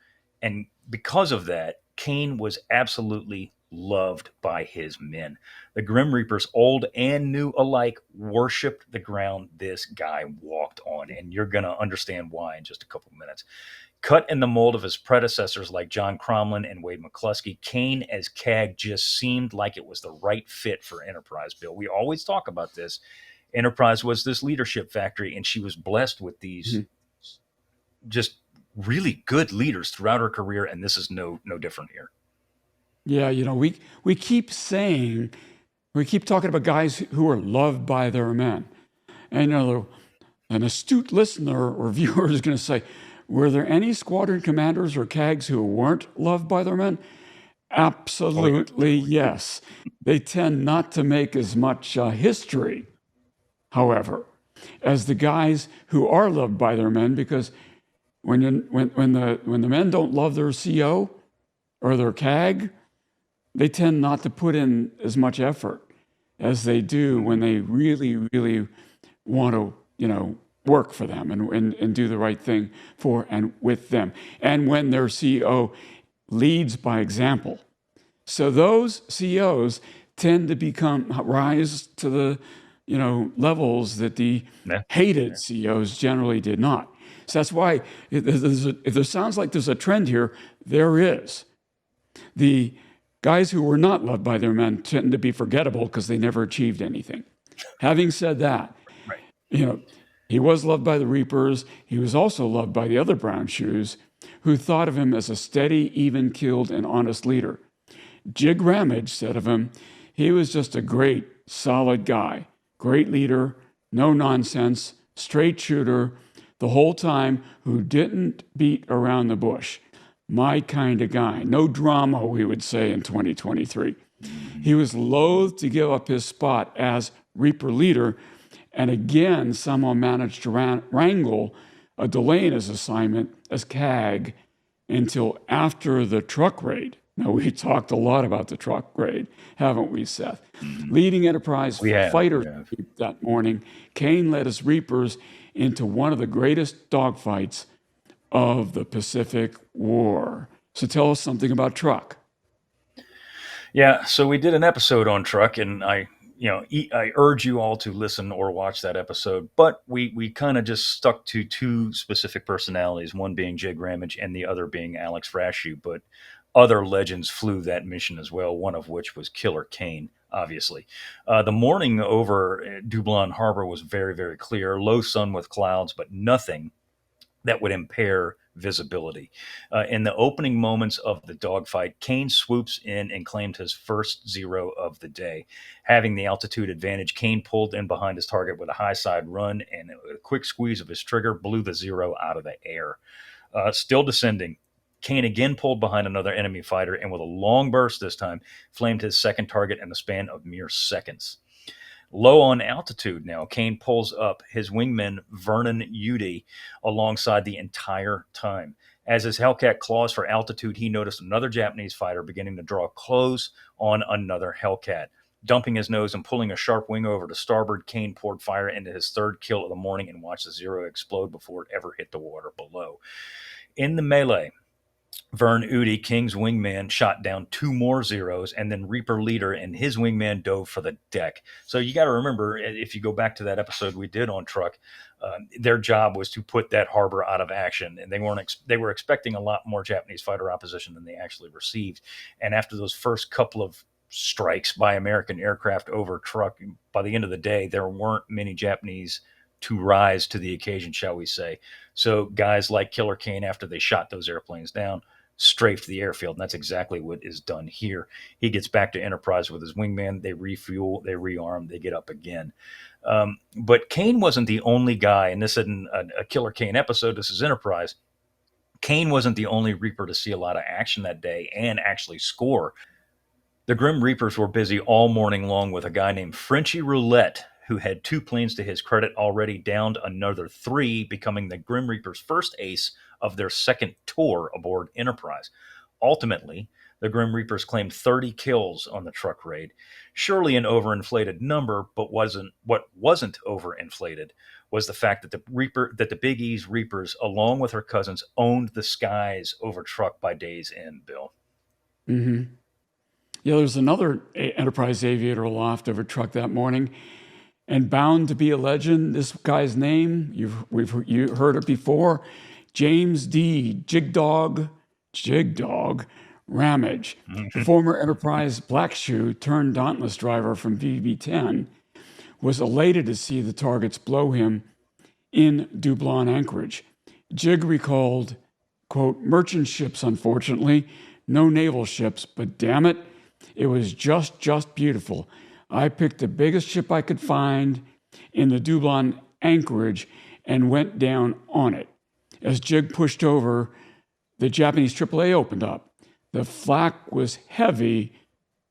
and because of that, Kane was absolutely loved by his men. The Grim Reapers, old and new alike, worshiped the ground this guy walked on, and you're going to understand why in just a couple of minutes. Cut in the mold of his predecessors like John Cromlin and Wade McCluskey, Kane as CAG just seemed like it was the right fit for Enterprise, Bill. We always talk about this. Enterprise was this leadership factory, and she was blessed with these Mhm. just really good leaders throughout her career, and this is no different here. Yeah, we keep saying, we keep talking about guys who are loved by their men. And an astute listener or viewer is going to say, were there any squadron commanders or CAGs who weren't loved by their men? Oh yeah. Absolutely, yes. They tend not to make as much history, however, as the guys who are loved by their men, because when the men don't love their CO or their CAG, they tend not to put in as much effort as they do when they really, really want to, work for them and do the right thing for and with them. And when their CO leads by example. So those COs tend to rise to the, levels that the Yeah. hated COs generally did not. So that's why if there sounds like there's a trend here, there is. The guys who were not loved by their men tend to be forgettable because they never achieved anything. Having said that, Right. you know, he was loved by the Reapers. He was also loved by the other brown shoes, who thought of him as a steady, even-keeled, and honest leader. Jig Ramage said of him, he was just a great, solid guy, great leader, no nonsense, straight shooter, the whole time, who didn't beat around the bush. My kind of guy. No drama, we would say in 2023. He was loath to give up his spot as Reaper leader, and again somehow managed to wrangle a delay in his assignment as CAG until after the Truk raid. Now, we talked a lot about the Truk raid, haven't we, Seth? Leading Enterprise We have. fighters that morning, Kane led his Reapers into one of the greatest dogfights of the Pacific War. So tell us something about Truk. Yeah, so we did an episode on Truk, and I urge you all to listen or watch that episode. But we kind of just stuck to two specific personalities, one being Jig Ramage and the other being Alex Frashu. But other legends flew that mission as well, one of which was Killer Kane, obviously. The morning over Dublin Harbor was very, very clear, low sun with clouds, but nothing that would impair visibility. In the opening moments of the dogfight, Kane swoops in and claimed his first zero of the day. Having the altitude advantage, Kane pulled in behind his target with a high side run, and a quick squeeze of his trigger blew the zero out of the air. Still descending, Kane again pulled behind another enemy fighter, and with a long burst this time, flamed his second target in the span of mere seconds. Low on altitude now, Kane pulls up his wingman Vernon Udy alongside the entire time. As his Hellcat claws for altitude, he noticed another Japanese fighter beginning to draw close on another Hellcat. Dumping his nose and pulling a sharp wing over to starboard, Kane poured fire into his third kill of the morning and watched the Zero explode before it ever hit the water below. In the melee, Vern Udy, King's wingman, shot down two more Zeros, and then Reaper Leader and his wingman dove for the deck. So you got to remember, if you go back to that episode we did on Truk, their job was to put that harbor out of action, and they were expecting a lot more Japanese fighter opposition than they actually received. And after those first couple of strikes by American aircraft over Truk, by the end of the day, there weren't many Japanese to rise to the occasion, shall we say. So guys like Killer Kane, after they shot those airplanes down, strafed the airfield, and that's exactly what is done here. He gets back to Enterprise with his wingman. They refuel, they rearm, they get up again. But Kane wasn't the only guy, and this isn't a Killer Kane episode. This is Enterprise. Kane wasn't the only Reaper to see a lot of action that day and actually score. The Grim Reapers were busy all morning long with a guy named Frenchy Roulette, who had two planes to his credit, already downed another three, becoming the Grim Reapers' first ace of their second tour aboard Enterprise. Ultimately, the Grim Reapers claimed 30 kills on the Truk raid. Surely an overinflated number, but what wasn't overinflated was the fact that the Big E's Reapers, along with her cousins, owned the skies over Truk by day's end, Bill. Mm-hmm. Yeah, there's another Enterprise aviator aloft over Truk that morning, and bound to be a legend. This guy's name, you heard it before, James D. Jigdog Ramage, the former Enterprise Black Shoe turned Dauntless driver from VB-10, was elated to see the targets blow him in Dublin anchorage. Jig recalled, quote, "merchant ships, unfortunately, no naval ships, but damn it, it was just beautiful. I picked the biggest ship I could find in the Dublin anchorage and went down on it. As Jig pushed over, the Japanese AAA opened up. The flak was heavy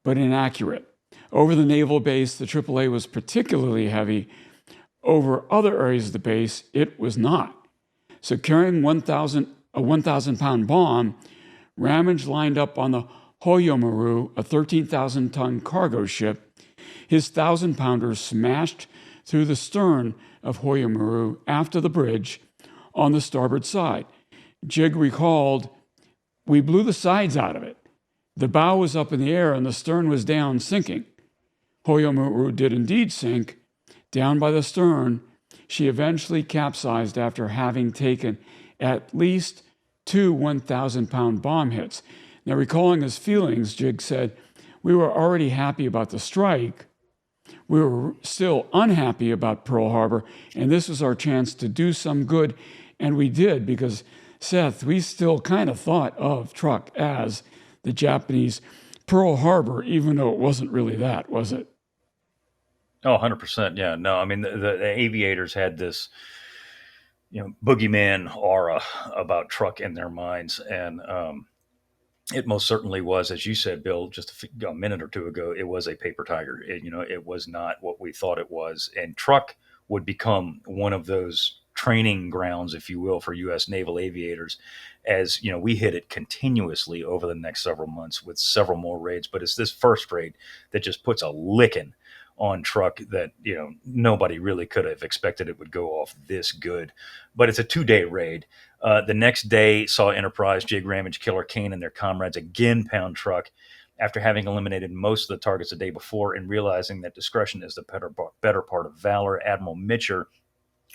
but inaccurate. Over the naval base, the AAA was particularly heavy. Over other areas of the base, it was not. So carrying a 1,000-pound bomb, Ramage lined up on the Hoyomaru, a 13,000-ton cargo ship. His 1,000-pounder smashed through the stern of Hoyomaru after the bridge on the starboard side. Jig recalled, "We blew the sides out of it. The bow was up in the air and the stern was down, sinking. Hoyomaru did indeed sink. Down by the stern, she eventually capsized after having taken at least two 1,000-pound bomb hits." Now, recalling his feelings, Jig said, "We were already happy about the strike. We were still unhappy about Pearl Harbor, and this was our chance to do some good, and we did, because, Seth, we still kind of thought of Truk as the Japanese Pearl Harbor, even though it wasn't really that, was it?" Oh, 100%. Yeah. No, I mean, the aviators had this, boogeyman aura about Truk in their minds. And it most certainly was, as you said, Bill, just a minute or two ago, it was a paper tiger. It was not what we thought it was. And Truk would become one of those training grounds, if you will, for U.S. naval aviators, as we hit it continuously over the next several months with several more raids. But it's this first raid that just puts a licking on Truk that nobody really could have expected it would go off this good. But it's a 2-day raid. The next day saw Enterprise, Jig, Ramage, Killer Kane, and their comrades again pound Truk after having eliminated most of the targets the day before, and realizing that discretion is the better part of valor. Admiral Mitcher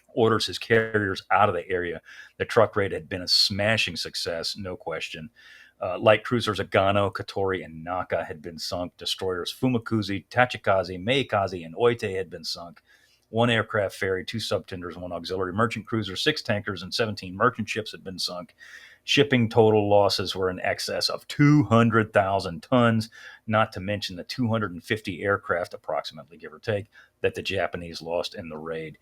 orders his carriers out of the area. The Truk raid had been a smashing success, no question. Light cruisers Agano, Katori, and Naka had been sunk. Destroyers Fumakuzi, Tachikaze, Meikaze, and Oite had been sunk. one aircraft ferry, two subtenders, one auxiliary merchant cruiser, 6 tankers, and 17 merchant ships had been sunk. Shipping total losses were in excess of 200,000 tons, not to mention the 250 aircraft, approximately, give or take, that the Japanese lost in the raid.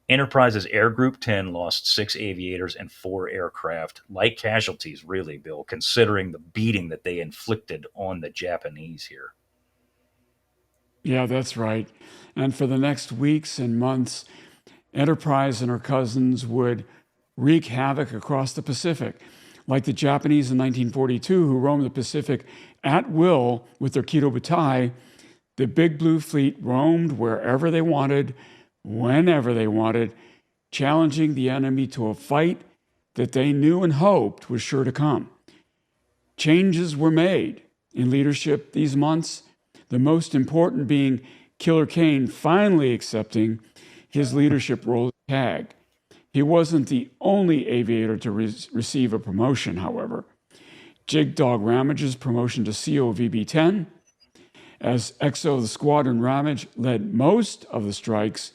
Enterprise's Air Group 10 lost 6 aviators and 4 aircraft. Light casualties, really, Bill, considering the beating that they inflicted on the Japanese here. Yeah, that's right. And for the next weeks and months, Enterprise and her cousins would wreak havoc across the Pacific. Like the Japanese in 1942, who roamed the Pacific at will with their Kido Butai, the Big Blue Fleet roamed wherever they wanted, whenever they wanted, challenging the enemy to a fight that they knew and hoped was sure to come. Changes were made in leadership these months, the most important being Killer Kane finally accepting his leadership role as CAG. He wasn't the only aviator to receive a promotion, however. Jig Dog Ramage's promotion to COVB-10, as XO the Squadron Ramage led most of the strikes,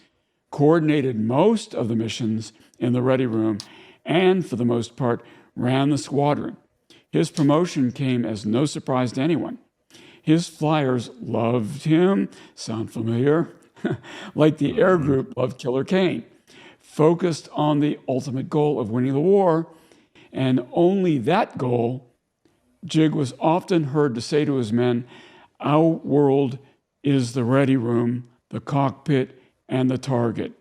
coordinated most of the missions in the ready room, and for the most part ran the squadron. His promotion came as no surprise to anyone. His flyers loved him, sound familiar? Like the air group loved Killer Kane, focused on the ultimate goal of winning the war, and only that goal. Jig was often heard to say to his men, "Our world is the ready room, the cockpit, and the target.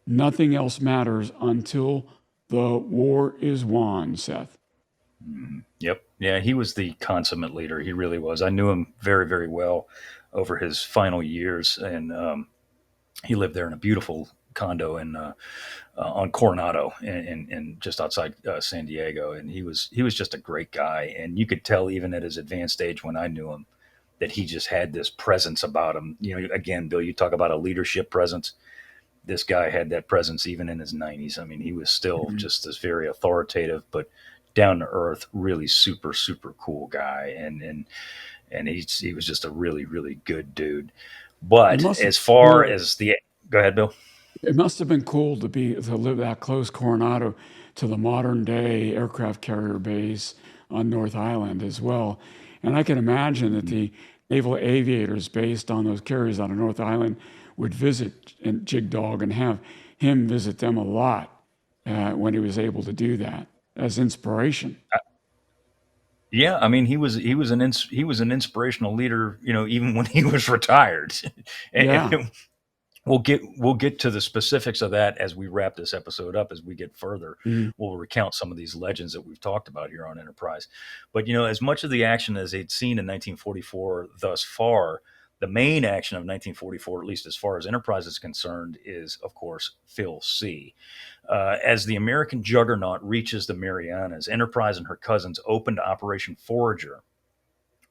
Nothing else matters until the war is won," Seth. Yep. Yeah, he was the consummate leader. He really was. I knew him very, very well over his final years, and he lived there in a beautiful condo in on Coronado, and just outside San Diego. And he was just a great guy, and you could tell even at his advanced age when I knew him that he just had this presence about him. You know, again, Bill, you talk about a leadership presence. This guy had that presence even in his 90s. I mean, he was still just this very authoritative, but down to earth, really super, super cool guy. And he was just a really, really good dude. But as far as the, go ahead, Bill. It must have been cool to live that close, Coronado, to the modern day aircraft carrier base on North Island as well. And I can imagine that the naval aviators based on those carriers out of North Island would visit Jig Dog and have him visit them a lot when he was able to do that as inspiration. Yeah, I mean, he was an inspirational leader, you know, even when he was retired. Yeah. And we'll get to the specifics of that as we wrap this episode up. As we get further, Mm. we'll recount some of these legends that we've talked about here on Enterprise. But you know, as much of the action as they'd seen in 1944 thus far, the main action of 1944, at least as far as Enterprise is concerned, is of course Phil C. As the American juggernaut reaches the Marianas, Enterprise and her cousins opened Operation Forager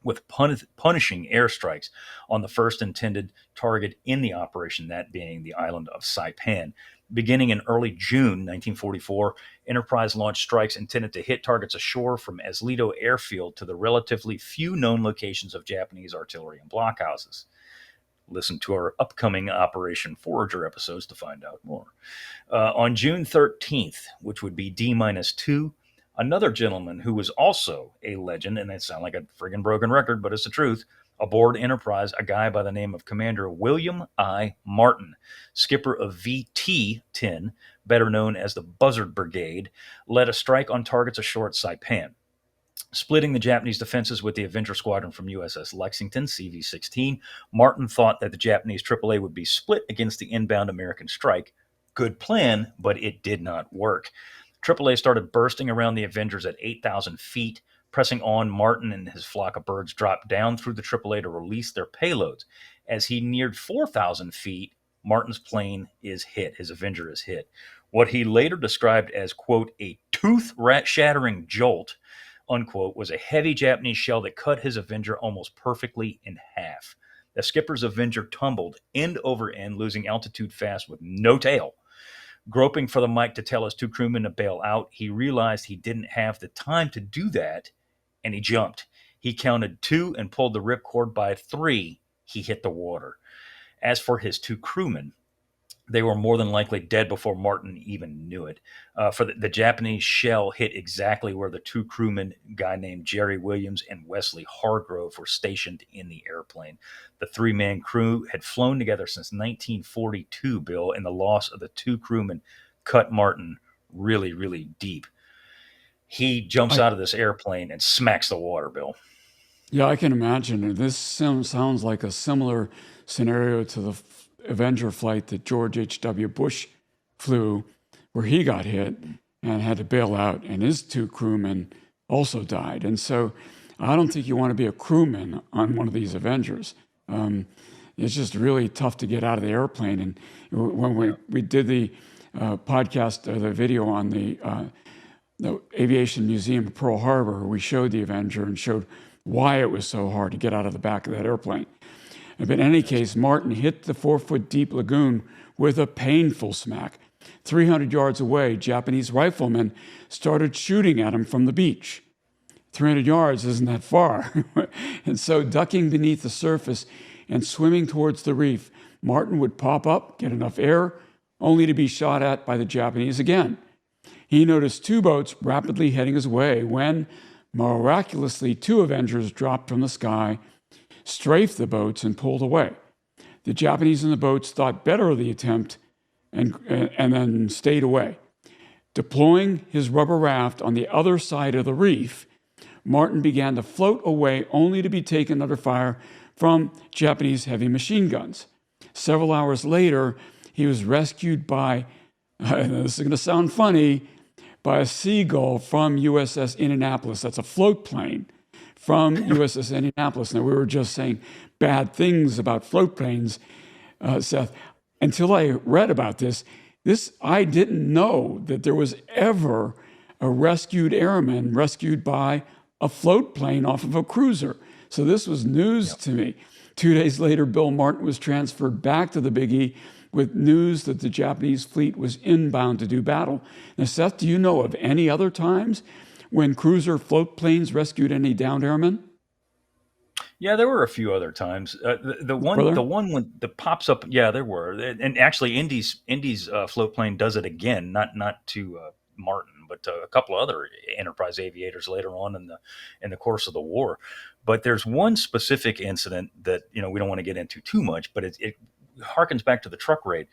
with punishing airstrikes on the first intended target in the operation, that being the island of Saipan. Beginning in early June 1944, Enterprise launched strikes intended to hit targets ashore from Eslido Airfield to the relatively few known locations of Japanese artillery and blockhouses. Listen to our upcoming Operation Forager episodes to find out more. On June 13th, which would be D-2, another gentleman who was also a legend, and that sounds like a friggin' broken record, but it's the truth, aboard Enterprise, a guy by the name of Commander William I. Martin, skipper of VT-10, better known as the Buzzard Brigade, led a strike on targets ashore at Saipan. Splitting the Japanese defenses with the Avenger Squadron from USS Lexington, CV-16, Martin thought that the Japanese AAA would be split against the inbound American strike. Good plan, but it did not work. AAA started bursting around the Avengers at 8,000 feet. Pressing on, Martin and his flock of birds dropped down through the AAA to release their payloads. As he neared 4,000 feet, Martin's plane is hit. His Avenger is hit. What he later described as, quote, a tooth-shattering jolt, unquote, was a heavy Japanese shell that cut his Avenger almost perfectly in half. The skipper's Avenger tumbled end over end, losing altitude fast with no tail. Groping for the mic to tell his two crewmen to bail out, he realized he didn't have the time to do that, and he jumped. He counted 2 and pulled the ripcord. By 3, he hit the water. As for his two crewmen, They were more than likely dead before Martin even knew it. For the Japanese shell hit exactly where the two crewmen, a guy named Jerry Williams and Wesley Hargrove, were stationed in the airplane. The three-man crew had flown together since 1942, Bill, and the loss of the two crewmen cut Martin really, really deep. He jumps I out of this airplane and smacks the water, Bill. Yeah, I can imagine. This sounds like a similar scenario to the Avenger flight that George H.W. Bush flew, where he got hit and had to bail out, and his two crewmen also died. And so I don't think you want to be a crewman on one of these Avengers. It's just really tough to get out of the airplane. And when we did the podcast, or the video on the Aviation Museum of Pearl Harbor, we showed the Avenger and showed why it was so hard to get out of the back of that airplane. But in any case, Martin hit the 4-foot deep lagoon with a painful smack. 300 yards away, Japanese riflemen started shooting at him from the beach. 300 yards isn't that far. And so, ducking beneath the surface and swimming towards the reef, Martin would pop up, get enough air, only to be shot at by the Japanese again. He noticed two boats rapidly heading his way when, miraculously, two Avengers dropped from the sky, strafed the boats, and pulled away. The Japanese in the boats thought better of the attempt and then stayed away. Deploying his rubber raft on the other side of the reef, Martin began to float away, only to be taken under fire from Japanese heavy machine guns. Several hours later, he was rescued by, this is going to sound funny, by a seagull from USS Indianapolis. That's a float plane from USS Indianapolis. Now, we were just saying bad things about float planes, Seth. Until I read about this, I didn't know that there was ever a rescued airman rescued by a float plane off of a cruiser. So this was news to me. 2 days later, Bill Martin was transferred back to the Big E with news that the Japanese fleet was inbound to do battle. Now, Seth, do you know of any other times when cruiser float planes rescued any downed airmen? Yeah, there were a few other times. The one when that pops up, yeah, there were, and actually, Indy's float plane does it again, not to Martin, but to a couple of other Enterprise aviators later on in the course of the war. But there's one specific incident that we don't want to get into too much, but it harkens back to the truck raid.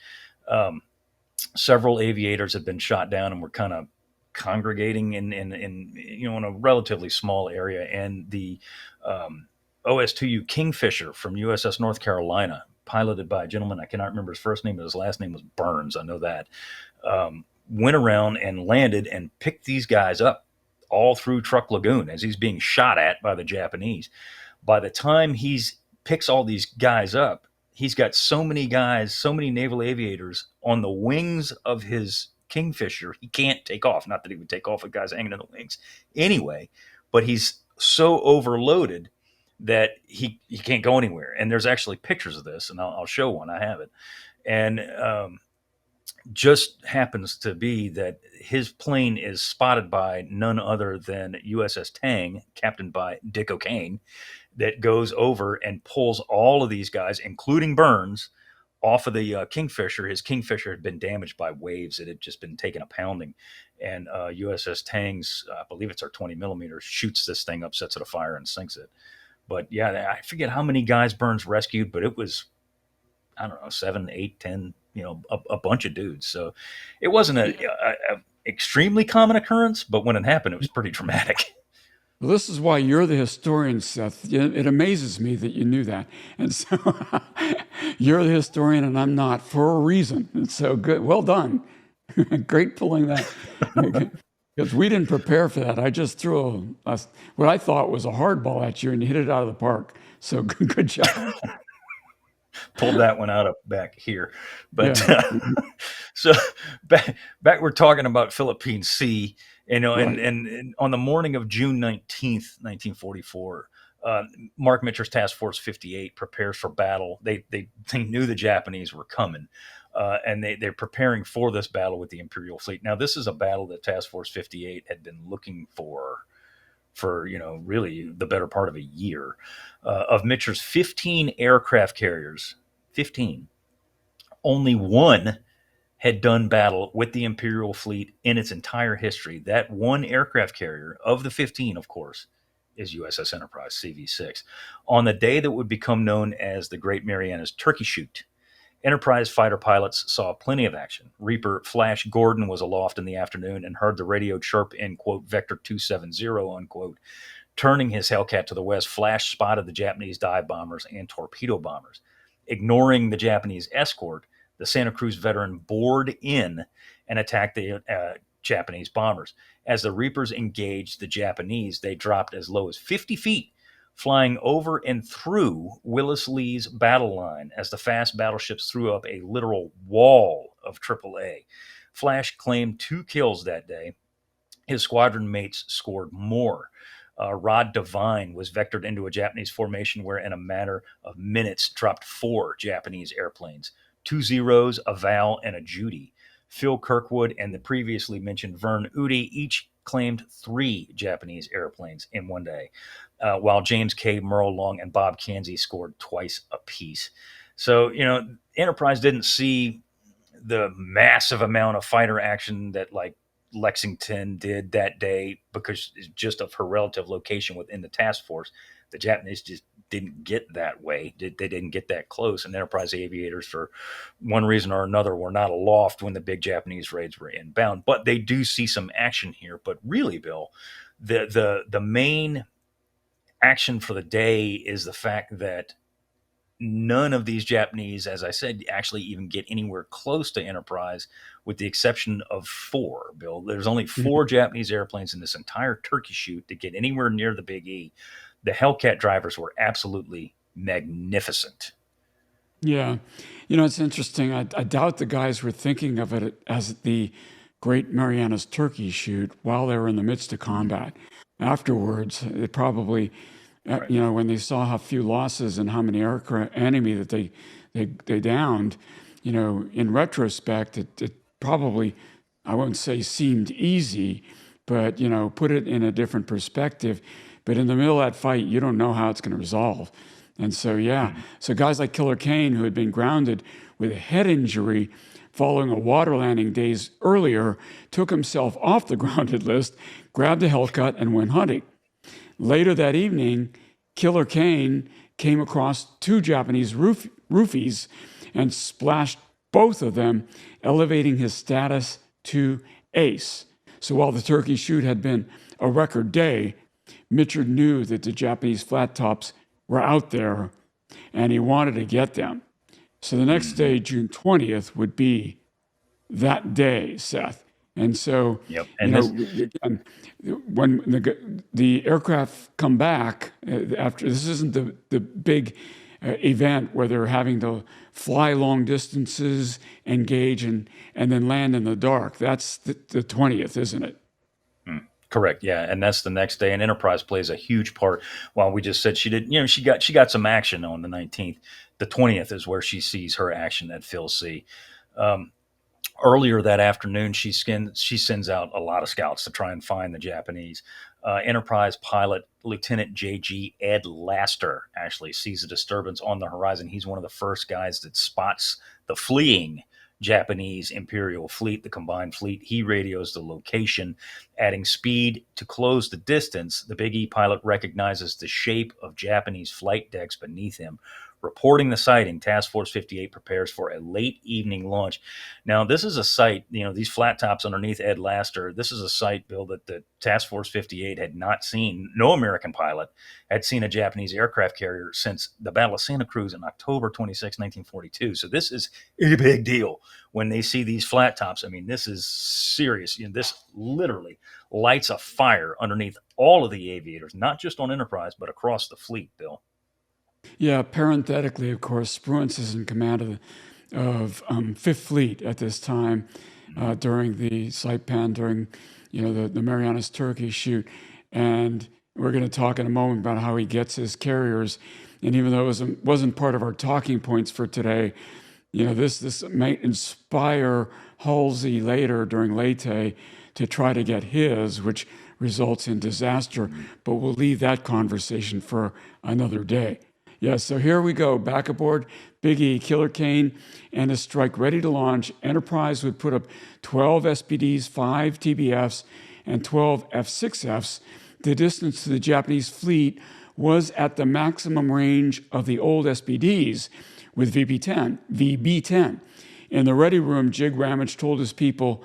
Several aviators had been shot down and were kind of congregating in a relatively small area, and the OS2U Kingfisher from USS North Carolina, piloted by a gentleman, I cannot remember his first name, but his last name was Burns. I know that. Went around and landed and picked these guys up all through Truk Lagoon as he's being shot at by the Japanese. By the time he's picks all these guys up, he's got so many guys, so many naval aviators on the wings of his Kingfisher, he can't take off. Not that he would take off with guys hanging in the wings anyway, but he's so overloaded that he can't go anywhere. And there's actually pictures of this, and I'll show one. I have it. And just happens to be that his plane is spotted by none other than USS Tang, captained by Dick O'Kane, that goes over and pulls all of these guys, including Burns, off of the Kingfisher. His Kingfisher had been damaged by waves. It had just been taking a pounding. And USS Tang's, I believe it's our 20 millimeters, shoots this thing up, sets it afire, and sinks it. But yeah, I forget how many guys Burns rescued, but it was, I don't know, 7, 8, 10, a bunch of dudes. So it wasn't a extremely common occurrence, but when it happened, it was pretty dramatic. Well, this is why you're the historian, Seth. It amazes me that you knew that. And so you're the historian and I'm not, for a reason. And so good. Well done. Great pulling that. Because we didn't prepare for that. I just threw what I thought was a hard ball at you and you hit it out of the park. So good job. Pulled that one out of back here. But Yeah. so back we're talking about Philippine Sea, Right. and on the morning of June 19th, 1944, Mark Mitcher's Task Force 58 prepares for battle. They knew the Japanese were coming, and they're preparing for this battle with the Imperial fleet. Now, this is a battle that Task Force 58 had been looking for really the better part of a year. Of Mitcher's 15 aircraft carriers, 15, only one had done battle with the Imperial fleet in its entire history. That one aircraft carrier of the 15, of course, is USS Enterprise, CV6. On the day that would become known as the Great Marianas Turkey Shoot, Enterprise fighter pilots saw plenty of action. Reaper Flash Gordon was aloft in the afternoon and heard the radio chirp in, quote, Vector 270, unquote. Turning his Hellcat to the west, Flash spotted the Japanese dive bombers and torpedo bombers. Ignoring the Japanese escort, the Santa Cruz veteran bored in and attacked the Japanese bombers. As the Reapers engaged the Japanese, they dropped as low as 50 feet, flying over and through Willis Lee's battle line as the fast battleships threw up a literal wall of AAA. Flash claimed 2 kills that day. His squadron mates scored more. Rod Devine was vectored into a Japanese formation where, in a matter of minutes, dropped 4 Japanese airplanes, 2 Zeros, a Val, and a Judy. Phil Kirkwood and the previously mentioned Vern Udy each claimed 3 Japanese airplanes in one day, while James K. Merle Long and Bob Kanzi scored twice apiece. So, Enterprise didn't see the massive amount of fighter action that, like, Lexington did that day because just of her relative location within the task force. The Japanese just didn't get that way. They didn't get that close. And Enterprise aviators, for one reason or another, were not aloft when the big Japanese raids were inbound. But they do see some action here. But really, Bill, the main action for the day is the fact that none of these Japanese, as I said, actually even get anywhere close to Enterprise, with the exception of 4, Bill. There's only 4 Japanese airplanes in this entire Turkey Shoot that get anywhere near the Big E. The Hellcat drivers were absolutely magnificent. Yeah. It's interesting. I doubt the guys were thinking of it as the Great Marianas Turkey Shoot while they were in the midst of combat. Afterwards, it probably... Right. When they saw how few losses and how many enemy that they downed, in retrospect, it probably, I won't say seemed easy, but, put it in a different perspective. But in the middle of that fight, you don't know how it's going to resolve. And so, so guys like Killer Kane, who had been grounded with a head injury following a water landing days earlier, took himself off the grounded list, grabbed a Hellcat, and went hunting. Later that evening, Killer Kane came across 2 Japanese roofies and splashed both of them, elevating his status to ace. So while the Turkey Shoot had been a record day, Mitchard knew that the Japanese flat tops were out there, and he wanted to get them. So the next day, June 20th, would be that day, Seth. And so, yep. And when the aircraft come back after, this isn't the big event where they're having to fly long distances, engage, and then land in the dark. That's the 20th, isn't it? Correct. Yeah, and that's the next day. And Enterprise plays a huge part. While we just said she did, she got some action on the 19th. The 20th is where she sees her action at Phil Sea. Earlier that afternoon, she sends out a lot of scouts to try and find the Japanese. Enterprise pilot Lieutenant J.G. Ed Laster actually sees a disturbance on the horizon. He's one of the first guys that spots the fleeing Japanese Imperial fleet, the combined fleet. He radios the location, adding speed to close the distance. The Big E pilot recognizes the shape of Japanese flight decks beneath him. Reporting the sighting, Task Force 58 prepares for a late evening launch. Now, this is a site, these flat tops underneath Ed Laster, this is a site, Bill, that the Task Force 58 had not seen. No American pilot had seen a Japanese aircraft carrier since the Battle of Santa Cruz in October 26, 1942. So this is a big deal when they see these flat tops. I mean, this is serious. This literally lights a fire underneath all of the aviators, not just on Enterprise, but across the fleet, Bill. Yeah, parenthetically, of course, Spruance is in command of Fifth Fleet at this time during the Saipan, during the Marianas Turkey Shoot, and we're going to talk in a moment about how he gets his carriers. And even though it wasn't part of our talking points for today, this might inspire Halsey later during Leyte to try to get his, which results in disaster. But we'll leave that conversation for another day. Yeah, so here we go. Back aboard Big E, Killer Kane, and a strike ready to launch. Enterprise would put up 12 SPDs, 5 TBFs, and 12 F6Fs. The distance to the Japanese fleet was at the maximum range of the old SPDs with VB10. In the ready room, Jig Ramage told his people,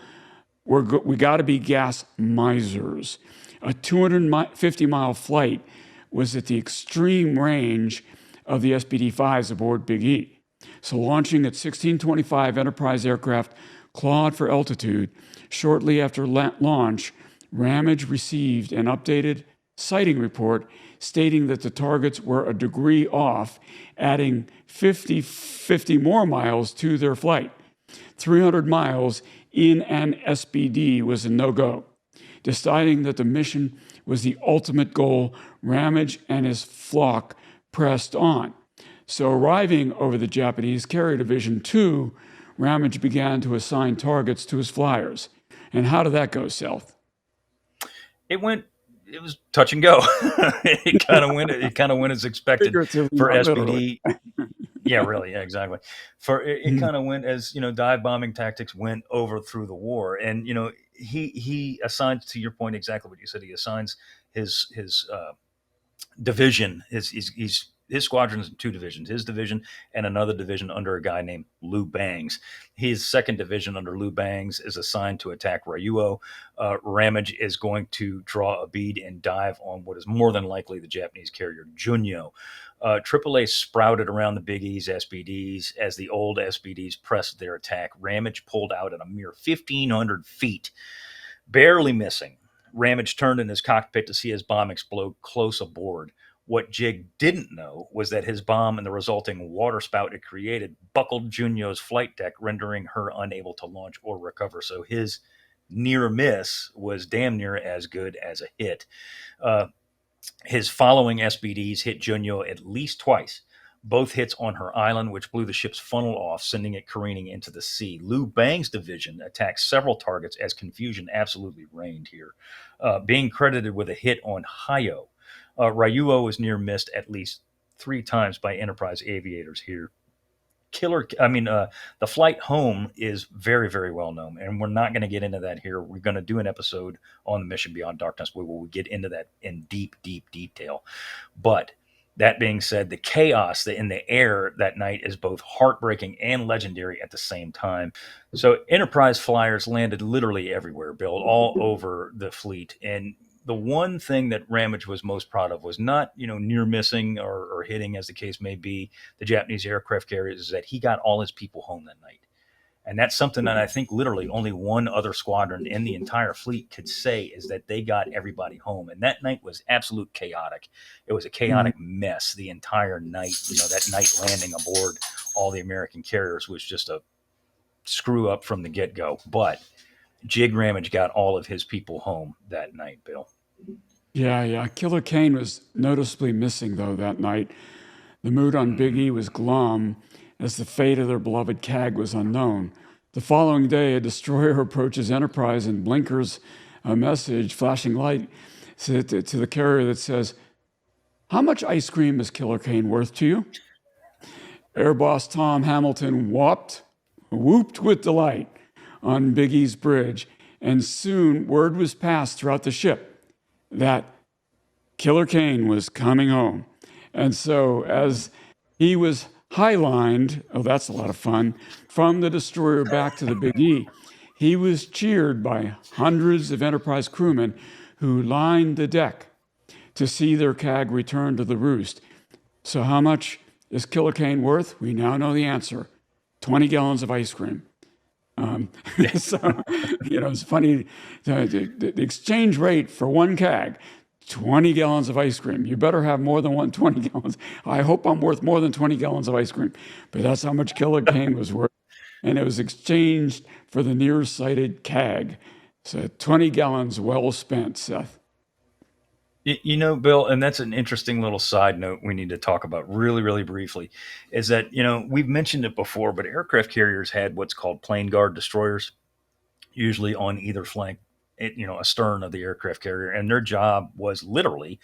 we got to be gas misers. A 250-mile flight was at the extreme range of the SPD-5s aboard Big E. So launching at 1625, Enterprise aircraft clawed for altitude. Shortly after launch, Ramage received an updated sighting report stating that the targets were a degree off, adding 50 more miles to their flight. 300 miles in an SPD was a no-go. Deciding that the mission was the ultimate goal, Ramage and his flock pressed on. So arriving over the Japanese Carrier Division 2, Ramage began to assign targets to his flyers. And how did that go, Seth? It was touch and go. It kind of went as expected for SPD. Yeah, really. Yeah, exactly. It kind of went as, dive bombing tactics went over through the war. And, he assigns, to your point, exactly what you said. He assigns his division. His squadron's in 2 divisions, his division and another division under a guy named Lou Bangs. His 2nd division under Lou Bangs is assigned to attack Ryuo. Ramage is going to draw a bead and dive on what is more than likely the Japanese carrier Junyo. AAA sprouted around the Big E's SPDs as the old SPDs pressed their attack. Ramage pulled out at a mere 1,500 feet, barely missing. Ramage turned in his cockpit to see his bomb explode close aboard. What Jig didn't know was that his bomb and the resulting waterspout it created buckled Junyo's flight deck, rendering her unable to launch or recover. So his near miss was damn near as good as a hit. His following SBDs hit Junyo at least twice, both hits on her island, which blew the ship's funnel off, sending it careening into the sea. Lou Bang's division attacked several targets as confusion absolutely reigned here, being credited with a hit on Hayo. Ryuo was near missed at least 3 times by Enterprise aviators here. The flight home is very, very well known, and we're not going to get into that here. We're going to do an episode on the Mission Beyond Darkness where we'll get into that in deep, deep detail. But that being said, the chaos in the air that night is both heartbreaking and legendary at the same time. So Enterprise flyers landed literally everywhere, Bill, all over the fleet. And the one thing that Ramage was most proud of was not, near missing or hitting, as the case may be, the Japanese aircraft carriers, is that he got all his people home that night. And that's something that I think literally only one other squadron in the entire fleet could say, is that they got everybody home. And that night was absolute chaotic. It was a chaotic mess the entire night. That night landing aboard all the American carriers was just a screw up from the get-go. But Jig Ramage got all of his people home that night, Bill. Yeah. Killer Kane was noticeably missing, though, that night. The mood on Big E was glum, as the fate of their beloved CAG was unknown. The following day, a destroyer approaches Enterprise and blinkers a message, flashing light, to the carrier that says, "How much ice cream is Killer Kane worth to you?" Air Boss Tom Hamilton whooped with delight on Big E's bridge, and soon word was passed throughout the ship that Killer Kane was coming home. And so as he was highlined, that's a lot of fun, from the destroyer back to the Big E, he was cheered by hundreds of Enterprise crewmen who lined the deck to see their CAG return to the roost. So how much is Killer Kane worth? We now know the answer: 20 gallons of ice cream. So, it's funny. The exchange rate for one CAG, 20 gallons of ice cream. You better have more than 20 gallons. I hope I'm worth more than 20 gallons of ice cream. But that's how much Killer Kane was worth. And it was exchanged for the nearsighted CAG. So 20 gallons well spent, Seth. Bill, and that's an interesting little side note we need to talk about really, really briefly, is that, we've mentioned it before, but aircraft carriers had what's called plane guard destroyers, usually on either flank, astern of the aircraft carrier. And their job was literally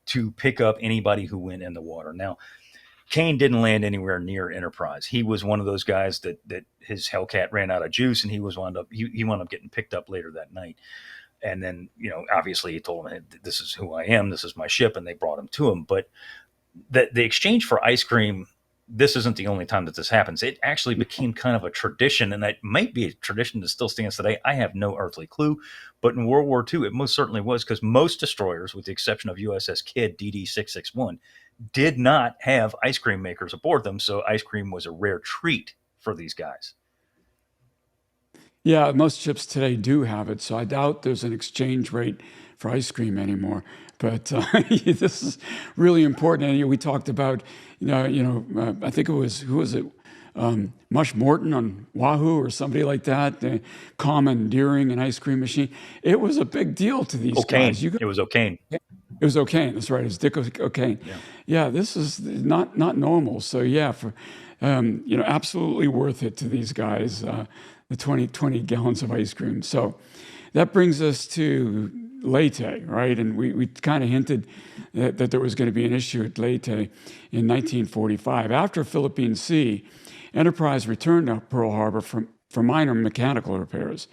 to pick up anybody who went in the water. Now, Kane didn't land anywhere near Enterprise. He was one of those guys that his Hellcat ran out of juice, and he wound up getting picked up later that night. And then, obviously he told him, hey, this is who I am, this is my ship, and they brought him to him. But the exchange for ice cream, this isn't the only time that this happens. It actually became kind of a tradition, and that might be a tradition that still stands today. I have no earthly clue, but in World War II, it most certainly was, because most destroyers, with the exception of USS Kidd DD-661, did not have ice cream makers aboard them, so ice cream was a rare treat for these guys. Yeah, most ships today do have it, so I doubt there's an exchange rate for ice cream anymore. But this is really important. And we talked about, I think it was, who was it? Mush Morton on Oahu or somebody like that, commandeering an ice cream machine. It was a big deal to these guys. It was O'Kane. It was O'Kane. That's right. It was Dick O'Kane. Yeah, this is not normal. So yeah, for absolutely worth it to these guys. The 20 gallons of ice cream. So that brings us to Leyte, right? And we kind of hinted that there was going to be an issue at Leyte in 1945. After Philippine Sea, Enterprise returned to Pearl Harbor for minor mechanical repairs.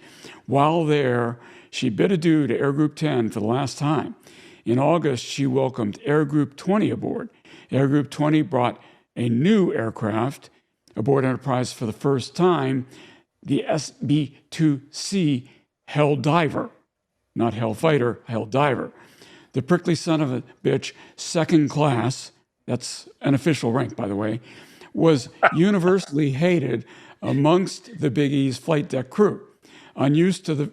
While there, she bid adieu to Air Group 10 for the last time. In August, she welcomed Air Group 20 aboard. Air Group 20 brought a new aircraft aboard Enterprise for the first time, the SB-2C Helldiver, not Hellfighter, Helldiver. The prickly son of a bitch, second class, that's an official rank, by the way, was universally hated amongst the Big E's flight deck crew. Unused to the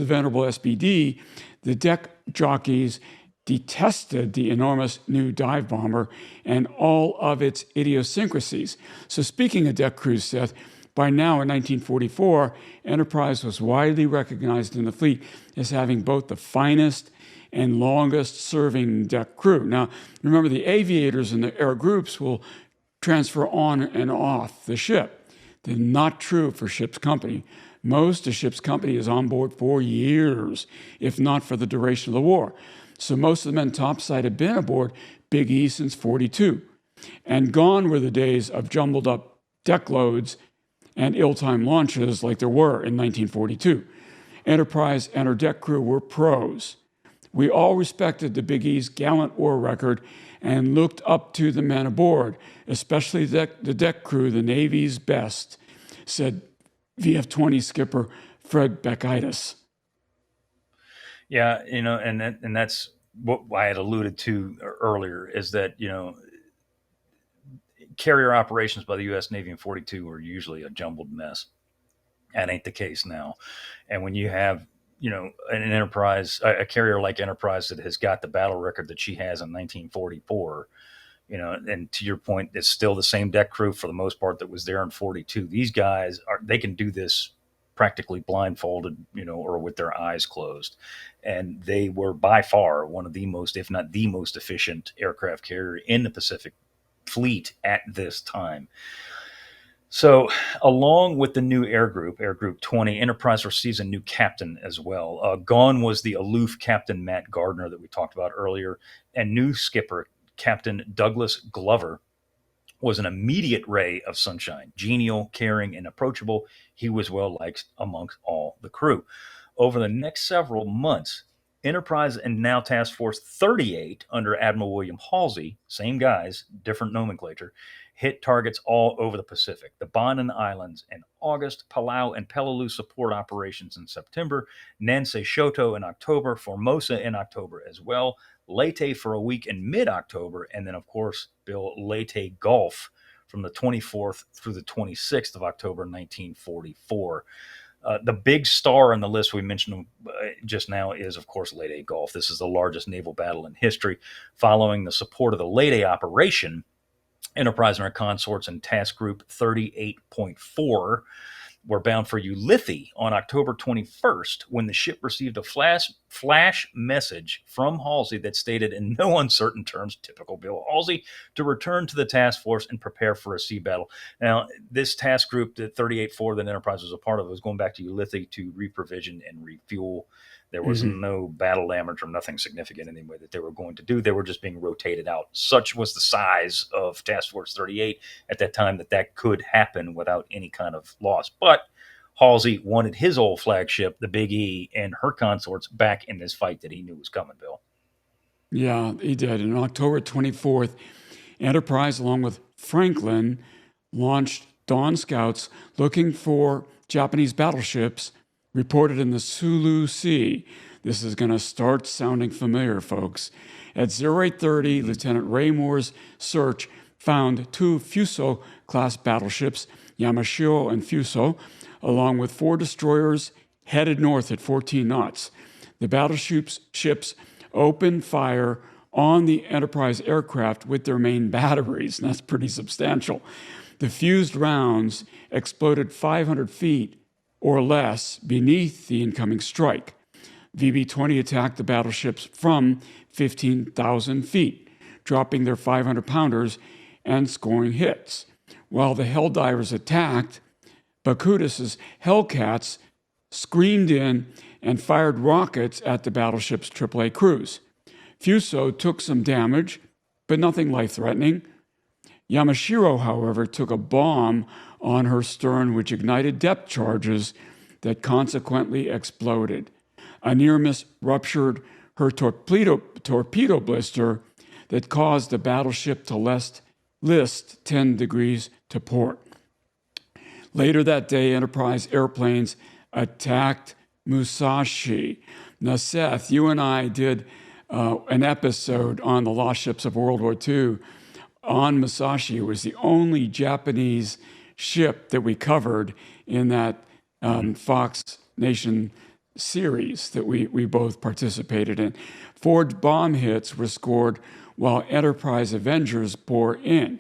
venerable SBD, the deck jockeys detested the enormous new dive bomber and all of its idiosyncrasies. So speaking of deck crews, Seth, by now in 1944, Enterprise was widely recognized in the fleet as having both the finest and longest serving deck crew. Now, remember, the aviators and the air groups will transfer on and off the ship. They're not true for ship's company. Most of ship's company is on board for years, if not for the duration of the war. So most of the men topside have been aboard Big E since 42. And gone were the days of jumbled up deck loads and ill-timed launches like there were in 1942. Enterprise and her deck crew were pros. We all respected the Big E's gallant war record and looked up to the men aboard, especially the deck crew, the Navy's best, said VF-20 skipper Fred Bacchitis. Yeah, and that's what I had alluded to earlier, is that, carrier operations by the U.S. Navy in 42 were usually a jumbled mess. That ain't the case now. And when you have, an Enterprise, a carrier like Enterprise that has got the battle record that she has in 1944, and to your point, it's still the same deck crew for the most part that was there in 42. These guys they can do this practically blindfolded, or with their eyes closed. And they were by far one of the most, if not the most efficient aircraft carrier in the Pacific Fleet at this time. So, along with the new Air Group 20, Enterprise receives a new captain as well. Gone was the aloof Captain Matt Gardner that we talked about earlier, and new skipper Captain Douglas Glover was an immediate ray of sunshine. Genial, caring, and approachable, he was well liked amongst all the crew. Over the next several months, Enterprise and now Task Force 38 under Admiral William Halsey, same guys, different nomenclature, hit targets all over the Pacific. The Bonin Islands in August, Palau and Peleliu support operations in September, Nansei Shoto in October, Formosa in October as well, Leyte for a week in mid-October, and then, of course, Bill, Leyte Gulf from the 24th through the 26th of October 1944. The big star on the list we mentioned just now is, of course, Leyte Gulf. This is the largest naval battle in history. Following the support of the Leyte operation, Enterprise and her consorts in Task Group 38.4 were bound for Ulithi on October 21st when the ship received a flash message from Halsey that stated in no uncertain terms, typical Bill Halsey, to return to the task force and prepare for a sea battle. Now, this task group, the 38.4 that Enterprise was a part of, was going back to Ulithi to reprovision and refuel. There was Hmm. no battle damage or nothing significant anyway that they were going to do. They were just being rotated out. Such was the size of Task Force 38 at that time that could happen without any kind of loss. But Halsey wanted his old flagship, the Big E, and her consorts back in this fight that he knew was coming, Bill. Yeah, he did. And on October 24th, Enterprise, along with Franklin, launched Dawn Scouts looking for Japanese battleships reported in the Sulu Sea. This is going to start sounding familiar, folks. At 0830, Lieutenant Ray Moore's search found two Fuso-class battleships, Yamashiro and Fuso, along with 4 destroyers headed north at 14 knots. The battleships opened fire on the Enterprise aircraft with their main batteries, and that's pretty substantial. The fused rounds exploded 500 feet or less beneath the incoming strike. VB-20 attacked the battleships from 15,000 feet, dropping their 500-pounders and scoring hits. While the Helldivers attacked, Bakudis's Hellcats screamed in and fired rockets at the battleship's AAA crews. Fuso took some damage, but nothing life-threatening. Yamashiro, however, took a bomb on her stern which ignited depth charges that consequently exploded. A near miss ruptured her torpedo blister that caused the battleship to list 10 degrees to port. Later that day, Enterprise airplanes attacked Musashi. Now, Seth, you and I did an episode on the lost ships of World War II on Musashi. It was the only Japanese ship that we covered in that Fox Nation series that we both participated in. 4 bomb hits were scored while Enterprise Avengers bore in.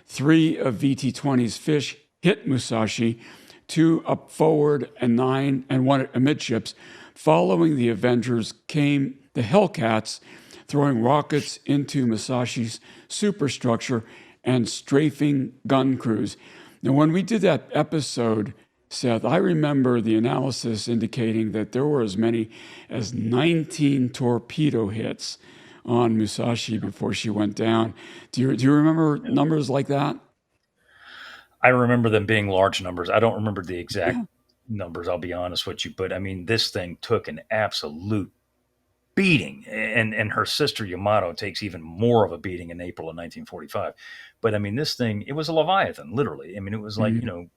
3 of VT-20's fish hit Musashi, 2 up forward and 1 amidships. Following the Avengers came the Hellcats, throwing rockets into Musashi's superstructure and strafing gun crews. Now, when we did that episode, Seth, I remember the analysis indicating that there were as many as 19 torpedo hits on Musashi before she went down. Do you remember numbers like that? I remember them being large numbers. I don't remember the exact numbers, I'll be honest with you. But I mean, this thing took an absolute beating. And her sister Yamato takes even more of a beating in April of 1945. But I mean, this thing, it was a Leviathan, literally. I mean, it was like, Mhm.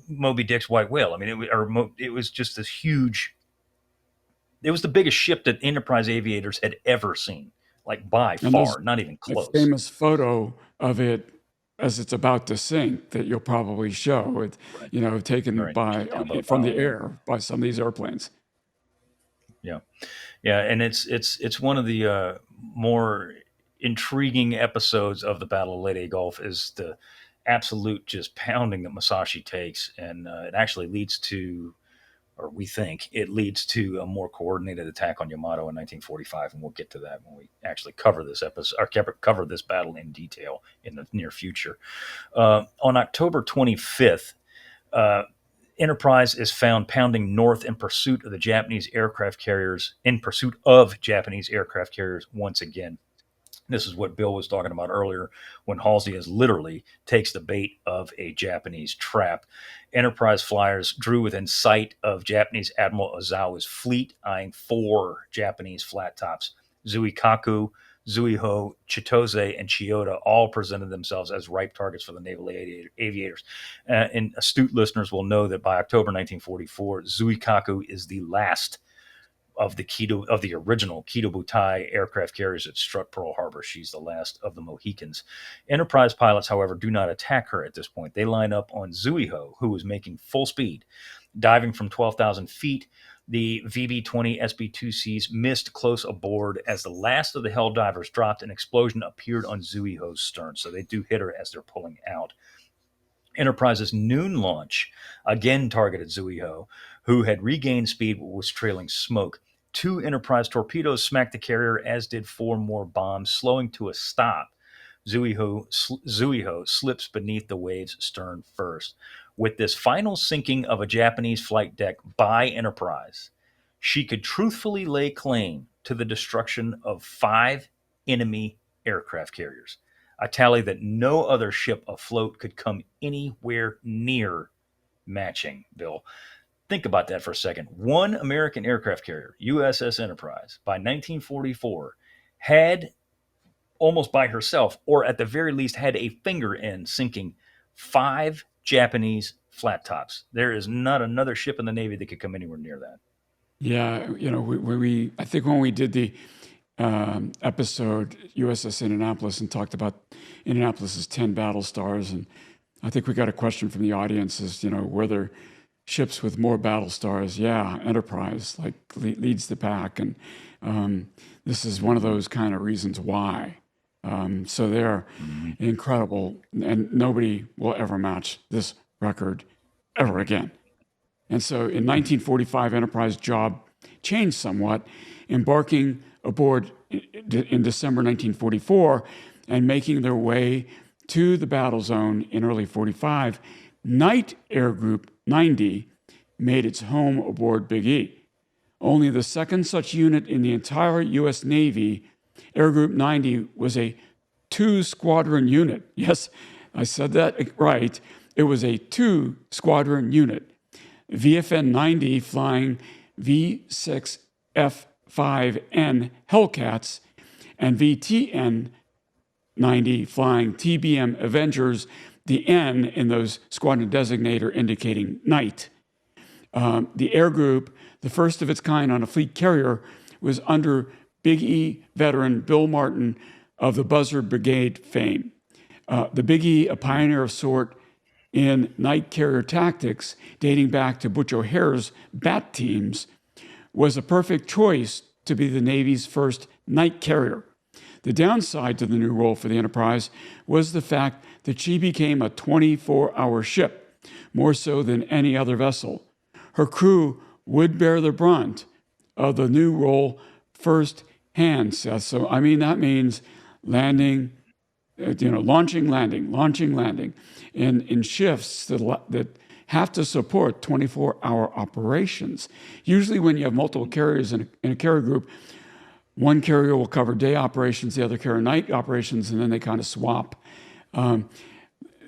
Moby Dick's white whale. I mean, it was just this huge, it was the biggest ship that Enterprise aviators had ever seen, like by And there's far, not even a close. famous photo of it as it's about to sink that you'll probably show it, Right. taken Right. by Just down by the from bow. the air by some of these airplanes. Yeah. Yeah. And it's one of the more intriguing episodes of the Battle of Leyte Gulf is the absolute just pounding that Masashi takes. And it actually leads to, or we think it leads to a more coordinated attack on Yamato in 1945, and we'll get to that when we actually cover this episode or cover this battle in detail in the near future. On October 25th, uh, Enterprise is found pounding north in pursuit of Japanese aircraft carriers once again. This is what Bill was talking about earlier when Halsey is literally takes the bait of a Japanese trap. Enterprise flyers drew within sight of Japanese Admiral Ozawa's fleet, eyeing 4 Japanese flat tops. Zuikaku, Zuiho, Chitose, and Chiyoda all presented themselves as ripe targets for the naval aviators. And astute listeners will know that by October 1944, Zuikaku is the last of the original Kido Butai aircraft carriers that struck Pearl Harbor. She's the last of the Mohicans. Enterprise pilots, however, do not attack her at this point. They line up on Zuiho, who is making full speed. Diving from 12,000 feet, the VB-20 SB-2Cs missed close aboard as the last of the Hell Divers dropped. An explosion appeared on Zuiho's stern, so they do hit her as they're pulling out. Enterprise's noon launch again targeted Zuiho, who had regained speed but was trailing smoke. 2 Enterprise torpedoes smacked the carrier, as did 4 more bombs, slowing to a stop. Zuiho slips beneath the wave's stern first. With this final sinking of a Japanese flight deck by Enterprise, she could truthfully lay claim to the destruction of 5 enemy aircraft carriers, a tally that no other ship afloat could come anywhere near matching, Bill. Think about that for a second. One American aircraft carrier, USS Enterprise, by 1944, had almost by herself, or at the very least had a finger in sinking 5 Japanese flat tops. There is not another ship in the Navy that could come anywhere near that. Yeah, I think when we did the episode USS Indianapolis and talked about Indianapolis's 10 battle stars, and I think we got a question from the audience is, were there ships with more battle stars? Yeah, Enterprise leads the pack, and this is one of those kind of reasons why. So they're incredible, and nobody will ever match this record ever again. And so in 1945, Enterprise job changed somewhat, embarking aboard in December 1944 and making their way to the battle zone in early 45. Night Air Group 90 made its home aboard Big E. Only the second such unit in the entire U.S. Navy, Air Group 90 was a 2-squadron unit. Yes, I said that right. It was a 2-squadron unit. VFN 90 flying V6F5N Hellcats and VTN 90 flying TBM Avengers, the N in those squadron designator indicating night. The air group, the first of its kind on a fleet carrier, was under Big E veteran Bill Martin of the Buzzard Brigade fame. The Big E, a pioneer of sort in night carrier tactics dating back to Butch O'Hare's bat teams, was a perfect choice to be the Navy's first night carrier. The downside to the new role for the Enterprise was the fact that she became a 24-hour ship, more so than any other vessel. Her crew would bear the brunt of the new role firsthand, Seth. So, that means landing, launching, landing, in shifts that have to support 24-hour operations. Usually when you have multiple carriers in a carrier group, one carrier will cover day operations, the other carrier night operations, and then they kind of swap.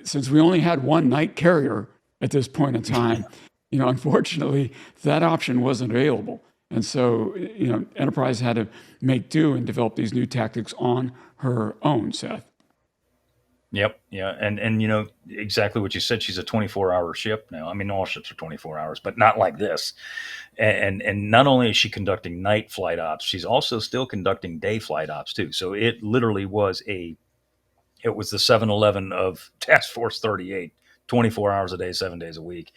Since we only had one night carrier at this point in time, unfortunately, that option wasn't available. And so, Enterprise had to make do and develop these new tactics on her own, Seth. Yep. Yeah. And exactly what you said. She's a 24-hour ship now. All ships are 24 hours, but not like this. And not only is she conducting night flight ops, she's also still conducting day flight ops too. So it literally was the 7-Eleven of Task Force 38, 24 hours a day, 7 days a week.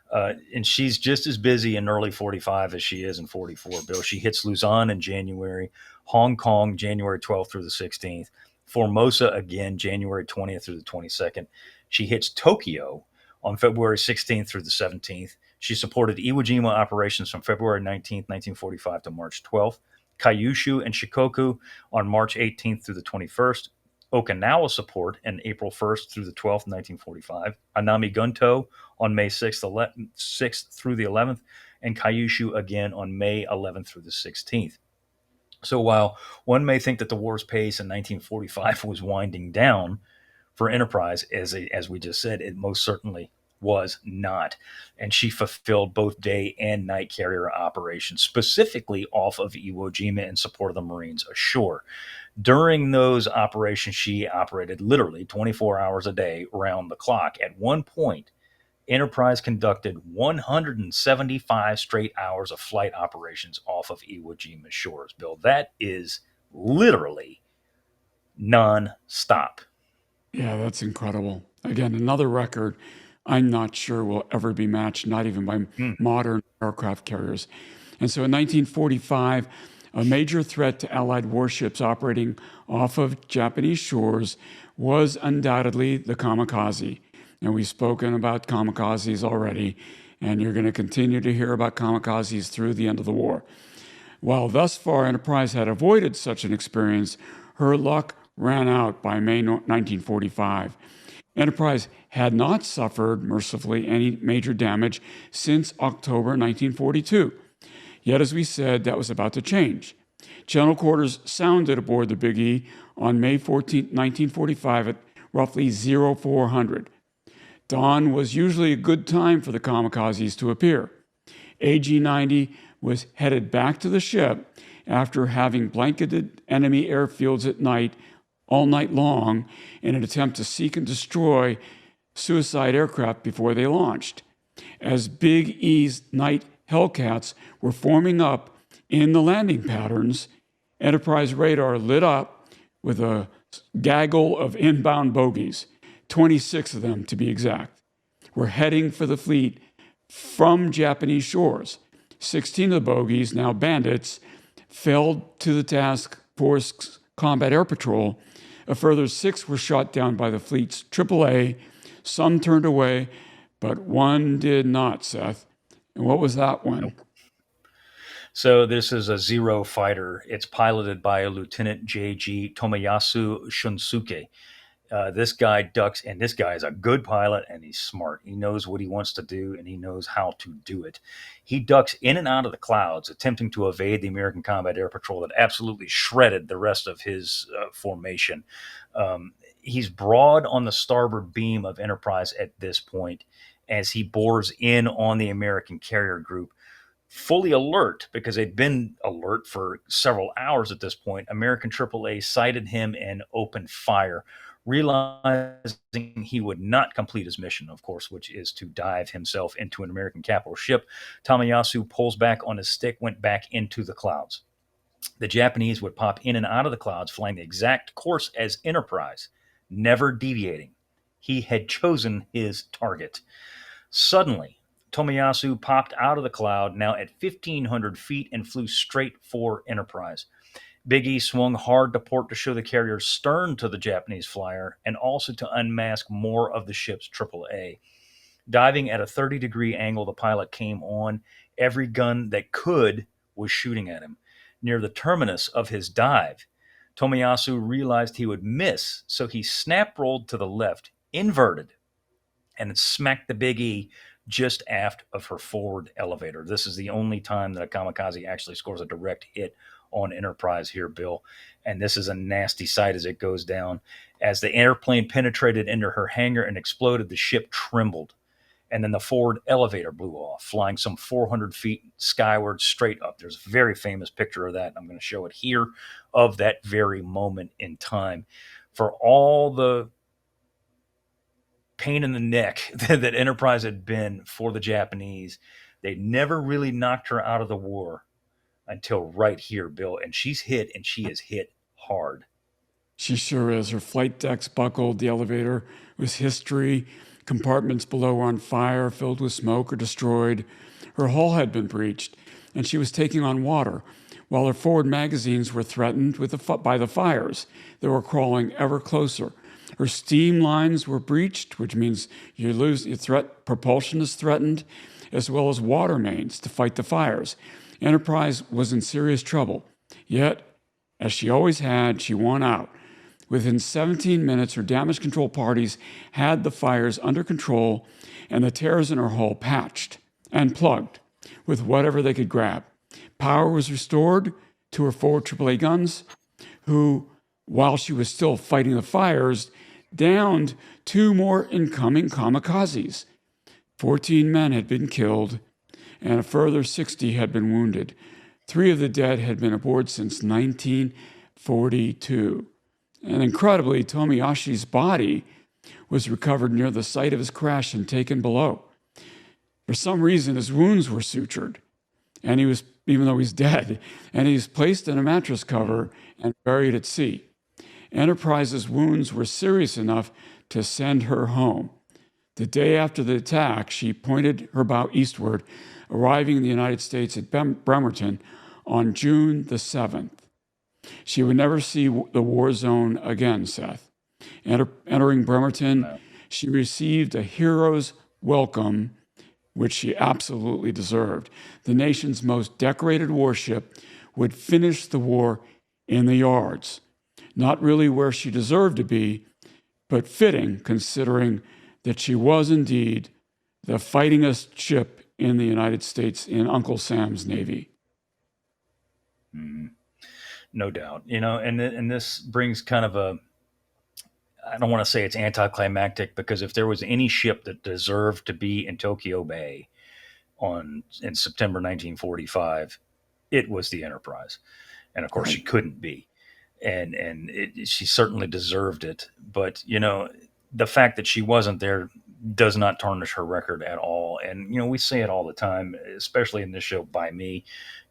And she's just as busy in early 45 as she is in 44, Bill. She hits Luzon in January, Hong Kong, January 12th through the 16th, Formosa again, January 20th through the 22nd. She hits Tokyo on February 16th through the 17th. She supported Iwo Jima operations from February 19th, 1945 to March 12th, Kyushu and Shikoku on March 18th through the 21st, Okinawa support in April 1st through the 12th, 1945, Anami Gunto on May 6th through the 11th, and Kyushu again on May 11th through the 16th. So while one may think that the war's pace in 1945 was winding down for Enterprise, as we just said, it most certainly was not. And she fulfilled both day and night carrier operations, specifically off of Iwo Jima in support of the Marines ashore. During those operations, she operated literally 24 hours a day, round the clock. At one point, Enterprise conducted 175 straight hours of flight operations off of Iwo Jima shores. Bill, that is literally non-stop. Yeah, that's incredible. Again, another record I'm not sure will ever be matched, not even by modern aircraft carriers. And so in 1945, a major threat to Allied warships operating off of Japanese shores was undoubtedly the Kamikaze. And we've spoken about kamikazes already, and you're going to continue to hear about kamikazes through the end of the war. While thus far Enterprise had avoided such an experience, her luck ran out by May 1945. Enterprise had not suffered, mercifully, any major damage since October 1942. Yet, as we said, that was about to change. General quarters sounded aboard the Big E on May 14, 1945 at roughly 0400. Dawn was usually a good time for the kamikazes to appear. AG-90 was headed back to the ship after having blanketed enemy airfields at night, all night long, in an attempt to seek and destroy suicide aircraft before they launched. As Big E's night Hellcats were forming up in the landing patterns, Enterprise radar lit up with a gaggle of inbound bogies, 26 of them to be exact, were heading for the fleet from Japanese shores. 16 of the bogies, now bandits, failed to the task force combat air patrol. A further 6 were shot down by the fleet's AAA. Some turned away, but one did not, Seth. And what was that one? Nope. So this is a Zero fighter. It's piloted by Lieutenant J.G. Tomoyasu Shunsuke. This guy ducks, and this guy is a good pilot, and he's smart. He knows what he wants to do, and he knows how to do it. He ducks in and out of the clouds, attempting to evade the American Combat Air Patrol that absolutely shredded the rest of his formation. He's broad on the starboard beam of Enterprise at this point as he bores in on the American carrier group. Fully alert, because they'd been alert for several hours at this point, American AAA sighted him and opened fire. Realizing he would not complete his mission, of course, which is to dive himself into an American capital ship, Tomoyasu pulls back on his stick, went back into the clouds. The Japanese would pop in and out of the clouds, flying the exact course as Enterprise, never deviating. He had chosen his target. Suddenly, Tomoyasu popped out of the cloud, now at 1,500 feet, and flew straight for Enterprise. Big E swung hard to port to show the carrier's stern to the Japanese flyer and also to unmask more of the ship's AAA. Diving at a 30-degree angle, the pilot came on. Every gun that could was shooting at him. Near the terminus of his dive, Tomoyasu realized he would miss, so he snap-rolled to the left, inverted, and smacked the Big E just aft of her forward elevator. This is the only time that a kamikaze actually scores a direct hit on Enterprise here, Bill. And this is a nasty sight as it goes down. As the airplane penetrated into her hangar and exploded, the ship trembled. And then the forward elevator blew off, flying some 400 feet skyward straight up. There's a very famous picture of that. I'm going to show it here, of that very moment in time. For all the pain in the neck that Enterprise had been for the Japanese, they never really knocked her out of the war until right here, Bill. And she's hit, and she is hit hard. She sure is. Her flight decks buckled. The elevator was history. Compartments below were on fire, filled with smoke or destroyed. Her hull had been breached, and she was taking on water, while her forward magazines were threatened by the fires that were crawling ever closer. Her steam lines were breached, which means propulsion is threatened, as well as water mains to fight the fires. Enterprise was in serious trouble. Yet, as she always had, she won out. Within 17 minutes, her damage control parties had the fires under control and the tears in her hull patched and plugged with whatever they could grab. Power was restored to her forward AAA guns, who, while she was still fighting the fires, downed 2 more incoming kamikazes. 14 men had been killed, and a further 60 had been wounded. 3 of the dead had been aboard since 1942. And incredibly, Tomiyashi's body was recovered near the site of his crash and taken below. For some reason, his wounds were sutured, and he was, even though he's dead, and he was placed in a mattress cover and buried at sea. Enterprise's wounds were serious enough to send her home. The day after the attack, she pointed her bow eastward, arriving in the United States at Bremerton on June the 7th. She would never see the war zone again, Seth. Entering Bremerton, she received a hero's welcome, which she absolutely deserved. The nation's most decorated warship would finish the war in the yards. Not really where she deserved to be, but fitting, considering that she was indeed the fightingest ship in the United States in Uncle Sam's Navy. No doubt. And this brings kind of a, I don't want to say it's anticlimactic, because if there was any ship that deserved to be in Tokyo Bay in September 1945, it was the Enterprise. And of course, she Right. couldn't be. She certainly deserved it. But the fact that she wasn't there does not tarnish her record at all. And we say it all the time, especially in this show by me.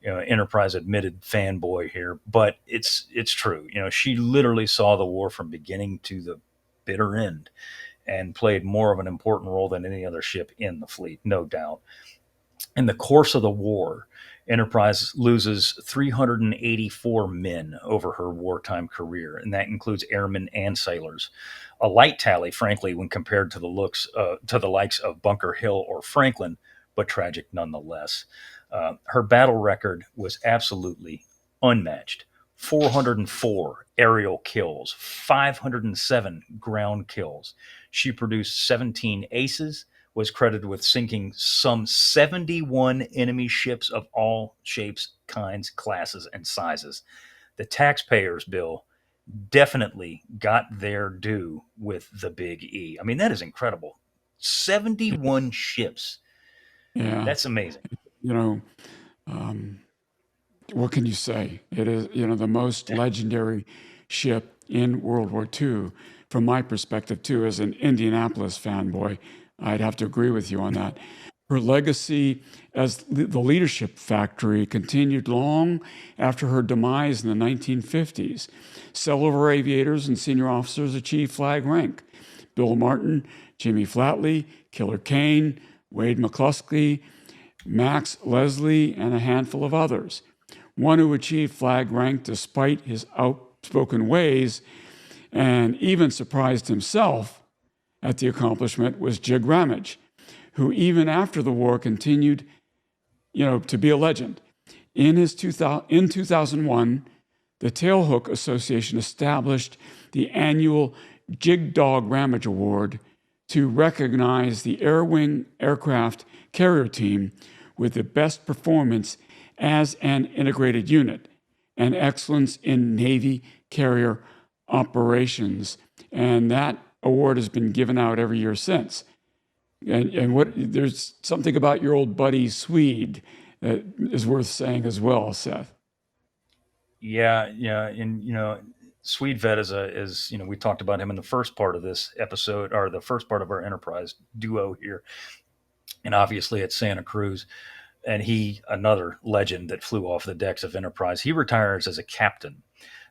Enterprise admitted fanboy here, but it's true. She literally saw the war from beginning to the bitter end, and played more of an important role than any other ship in the fleet, no doubt. In the course of the war, Enterprise loses 384 men over her wartime career, and that includes airmen and sailors. A light tally, frankly, when compared to the likes of Bunker Hill or Franklin, but tragic nonetheless. Her battle record was absolutely unmatched. 404 aerial kills, 507 ground kills. She produced 17 aces, was credited with sinking some 71 enemy ships of all shapes, kinds, classes, and sizes. The taxpayers, Bill, definitely got their due with the Big E. I mean, that is incredible. 71 ships. Yeah. That's amazing. You know, um, what can you say? It is, the most legendary ship in World War II. From my perspective, too, as an Indianapolis fanboy, I'd have to agree with you on that. Her legacy as the leadership factory continued long after her demise in the 1950s. Several of her aviators and senior officers achieved flag rank. Bill Martin, Jimmy Flatley, Killer Kane, Wade McCluskey, Max Leslie, and a handful of others. One who achieved flag rank despite his outspoken ways and even surprised himself at the accomplishment was Jig Ramage, who even after the war continued, to be a legend. In 2001, the Tailhook Association established the annual Jig Dog Ramage Award to recognize the Air Wing aircraft carrier team with the best performance as an integrated unit and excellence in Navy carrier operations. And that award has been given out every year since. And there's something about your old buddy Swede that is worth saying as well, Seth. Yeah, yeah, and Swede Vet is we talked about him in the first part of this episode, or the first part of our Enterprise duo here, and obviously at Santa Cruz. And another legend that flew off the decks of Enterprise. He retires as a captain,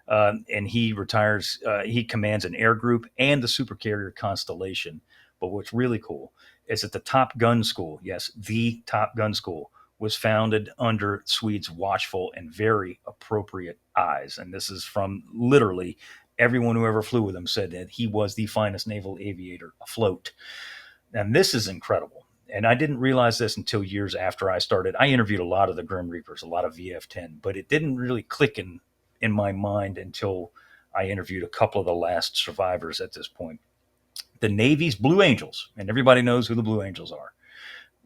and he retires. He commands an air group and the supercarrier Constellation. But what's really cool is that the Top Gun School, yes, the Top Gun School, was founded under Swede's watchful and very appropriate eyes. And this is from literally everyone who ever flew with him said that he was the finest naval aviator afloat. And this is incredible. And I didn't realize this until years after I started. I interviewed a lot of the Grim Reapers, a lot of VF-10, but it didn't really click in my mind until I interviewed a couple of the last survivors at this point. The Navy's Blue Angels, and everybody knows who the Blue Angels are,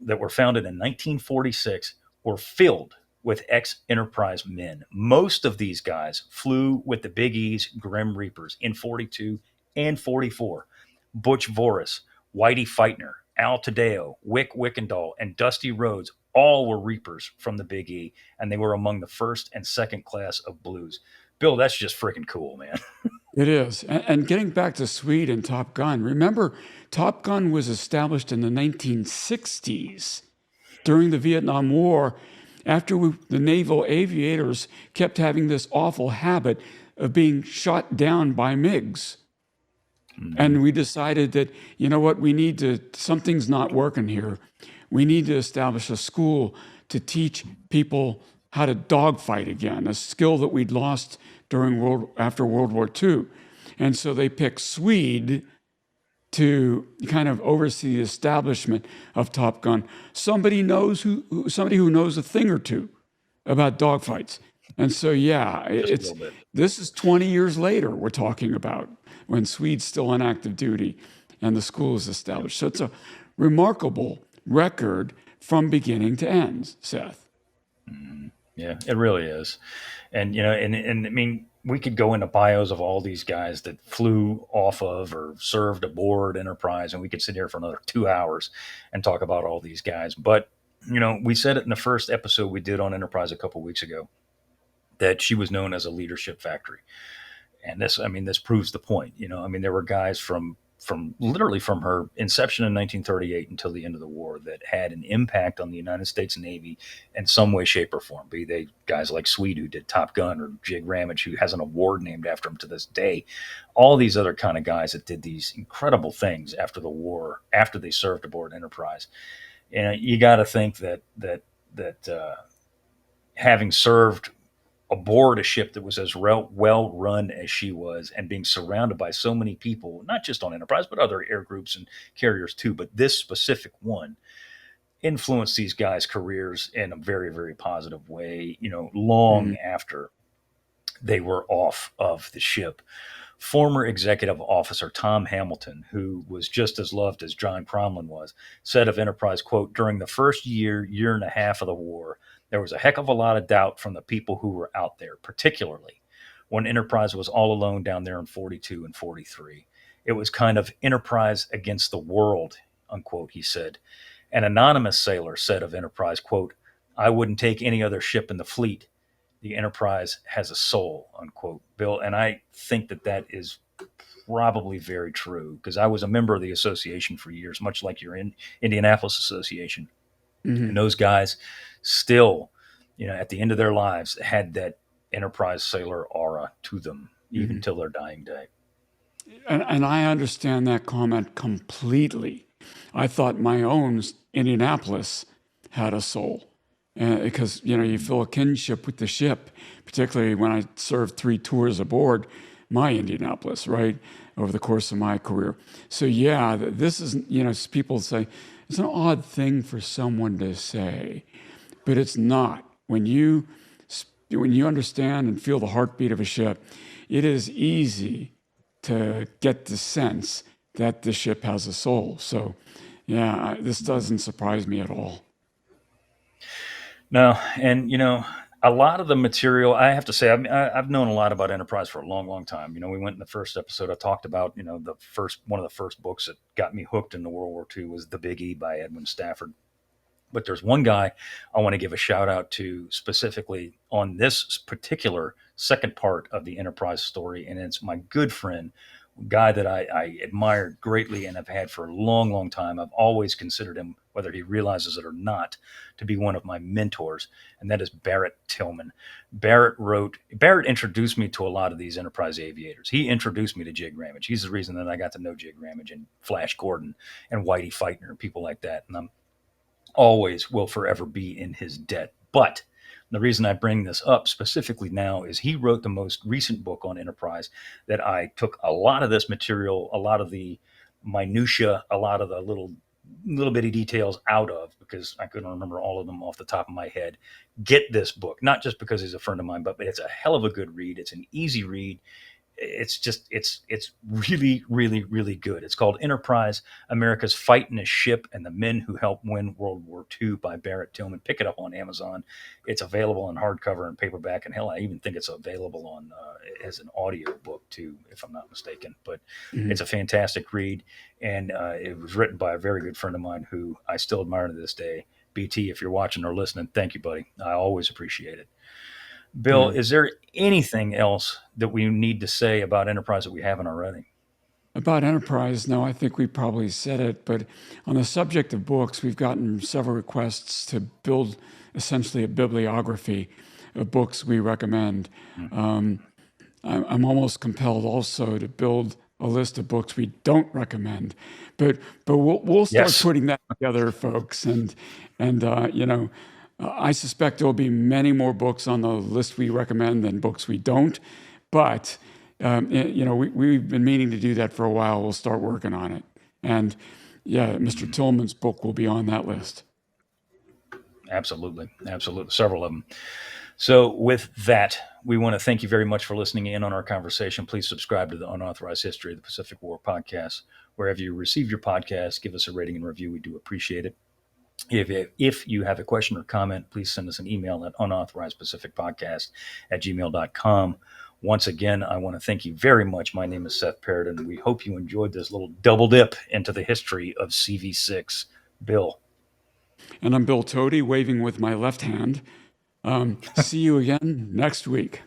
that were founded in 1946, were filled with ex-Enterprise men. Most of these guys flew with the Big E's Grim Reapers in 42 and 44. Butch Voris, Whitey Feitner, Al Tadeo, Wick Wickendahl, and Dusty Rhodes all were Reapers from the Big E, and they were among the first and second class of Blues. Bill, that's just freaking cool, man. It is. And getting back to Swede and Top Gun, remember, Top Gun was established in the 1960s during the Vietnam War after the naval aviators kept having this awful habit of being shot down by MiGs. And we decided that, something's not working here. We need to establish a school to teach people how to dogfight again, a skill that we'd lost after World War II. And so they picked Swede to kind of oversee the establishment of Top Gun. Somebody who knows a thing or two about dogfights. And so, yeah, this is 20 years later we're talking about, when Swede's still on active duty and the school is established. So it's a remarkable record from beginning to end, Seth. Yeah, it really is. And and I mean, we could go into bios of all these guys that flew off of or served aboard Enterprise, and we could sit here for another 2 hours and talk about all these guys. But we said it in the first episode we did on Enterprise a couple weeks ago that she was known as a leadership factory, and this proves the point. I mean, there were guys from literally from her inception in 1938 until the end of the war that had an impact on the United States Navy in some way, shape, or form. Be they guys like Swede who did Top Gun, or Jig Ramage who has an award named after him to this day. All these other kind of guys that did these incredible things after the war, after they served aboard Enterprise. And you got to think that having served aboard a ship that was as well run as she was, and being surrounded by so many people, not just on Enterprise, but other air groups and carriers too. But this specific one influenced these guys' careers in a very, very positive way, long Mhm. after they were off of the ship. Former executive officer Tom Hamilton, who was just as loved as John Cromlin was, said of Enterprise, quote, during the first year and a half of the war, there was a heck of a lot of doubt from the people who were out there, particularly when Enterprise was all alone down there in 42 and 43. It was kind of Enterprise against the world, unquote, he said. An anonymous sailor said of Enterprise, quote, I wouldn't take any other ship in the fleet. The Enterprise has a soul, unquote, Bill. And I think that is probably very true, because I was a member of the association for years, much like your Indianapolis Association. And Mhm. those guys still, at the end of their lives, had that Enterprise sailor aura to them, even Mhm. till their dying day. And I understand that comment completely. I thought my own Indianapolis had a soul, because you feel a kinship with the ship, particularly when I served 3 tours aboard my Indianapolis, right, over the course of my career. So yeah, this is people say it's an odd thing for someone to say, but it's not. When you understand and feel the heartbeat of a ship, it is easy to get the sense that the ship has a soul. So, yeah, this doesn't surprise me at all. No, and a lot of the material, I have to say, I've known a lot about Enterprise for a long, long time. We went in the first episode. I talked about the first one of the first books that got me hooked into World War II was The Big E by Edwin Stafford. But there's one guy I want to give a shout out to specifically on this particular second part of the Enterprise story, and it's my good friend, guy that I admired greatly and have had for a long, long time. I've always considered him, whether he realizes it or not, to be one of my mentors, and that is Barrett Tillman. Barrett introduced me to a lot of these Enterprise aviators. He introduced me to Jig Ramage. He's the reason that I got to know Jig Ramage and Flash Gordon and Whitey Feitner and people like that. And I'm always will forever be in his debt. But the reason I bring this up specifically now is he wrote the most recent book on Enterprise that I took a lot of this material, a lot of the minutia, a lot of the little bitty details out of, because I couldn't remember all of them off the top of my head. Get this book, not just because he's a friend of mine, but it's a hell of a good read. It's an easy read. It's really, really, really good. It's called Enterprise: America's Fight in a Ship and the Men Who Helped Win World War II by Barrett Tillman. Pick it up on Amazon. It's available in hardcover and paperback, and hell, I even think it's available on as an audio book too, if I'm not mistaken. But it's Mhm. a fantastic read, and it was written by a very good friend of mine who I still admire to this day. BT, if you're watching or listening, thank you, buddy. I always appreciate it. Bill, Yeah. is there anything else that we need to say about Enterprise that we haven't already? About Enterprise, no, I think we probably said it, but on the subject of books, we've gotten several requests to build essentially a bibliography of books we recommend. Mm. Um, I'm almost compelled also to build a list of books we don't recommend, but we'll start Yes. putting that together, folks. I suspect there will be many more books on the list we recommend than books we don't. But we've been meaning to do that for a while. We'll start working on it, and yeah, Mr. Mhm. Tillman's book will be on that list. Absolutely. Absolutely. Several of them. So, with that, we want to thank you very much for listening in on our conversation. Please subscribe to the Unauthorized History of the Pacific War podcast. Wherever you receive your podcast, give us a rating and review. We do appreciate it. If you have a question or comment, please send us an email at unauthorizedpacificpodcast@gmail.com. Once again, I want to thank you very much. My name is Seth Parrott, and we hope you enjoyed this little double dip into the history of CV6. Bill. And I'm Bill Tody, waving with my left hand. See you again next week.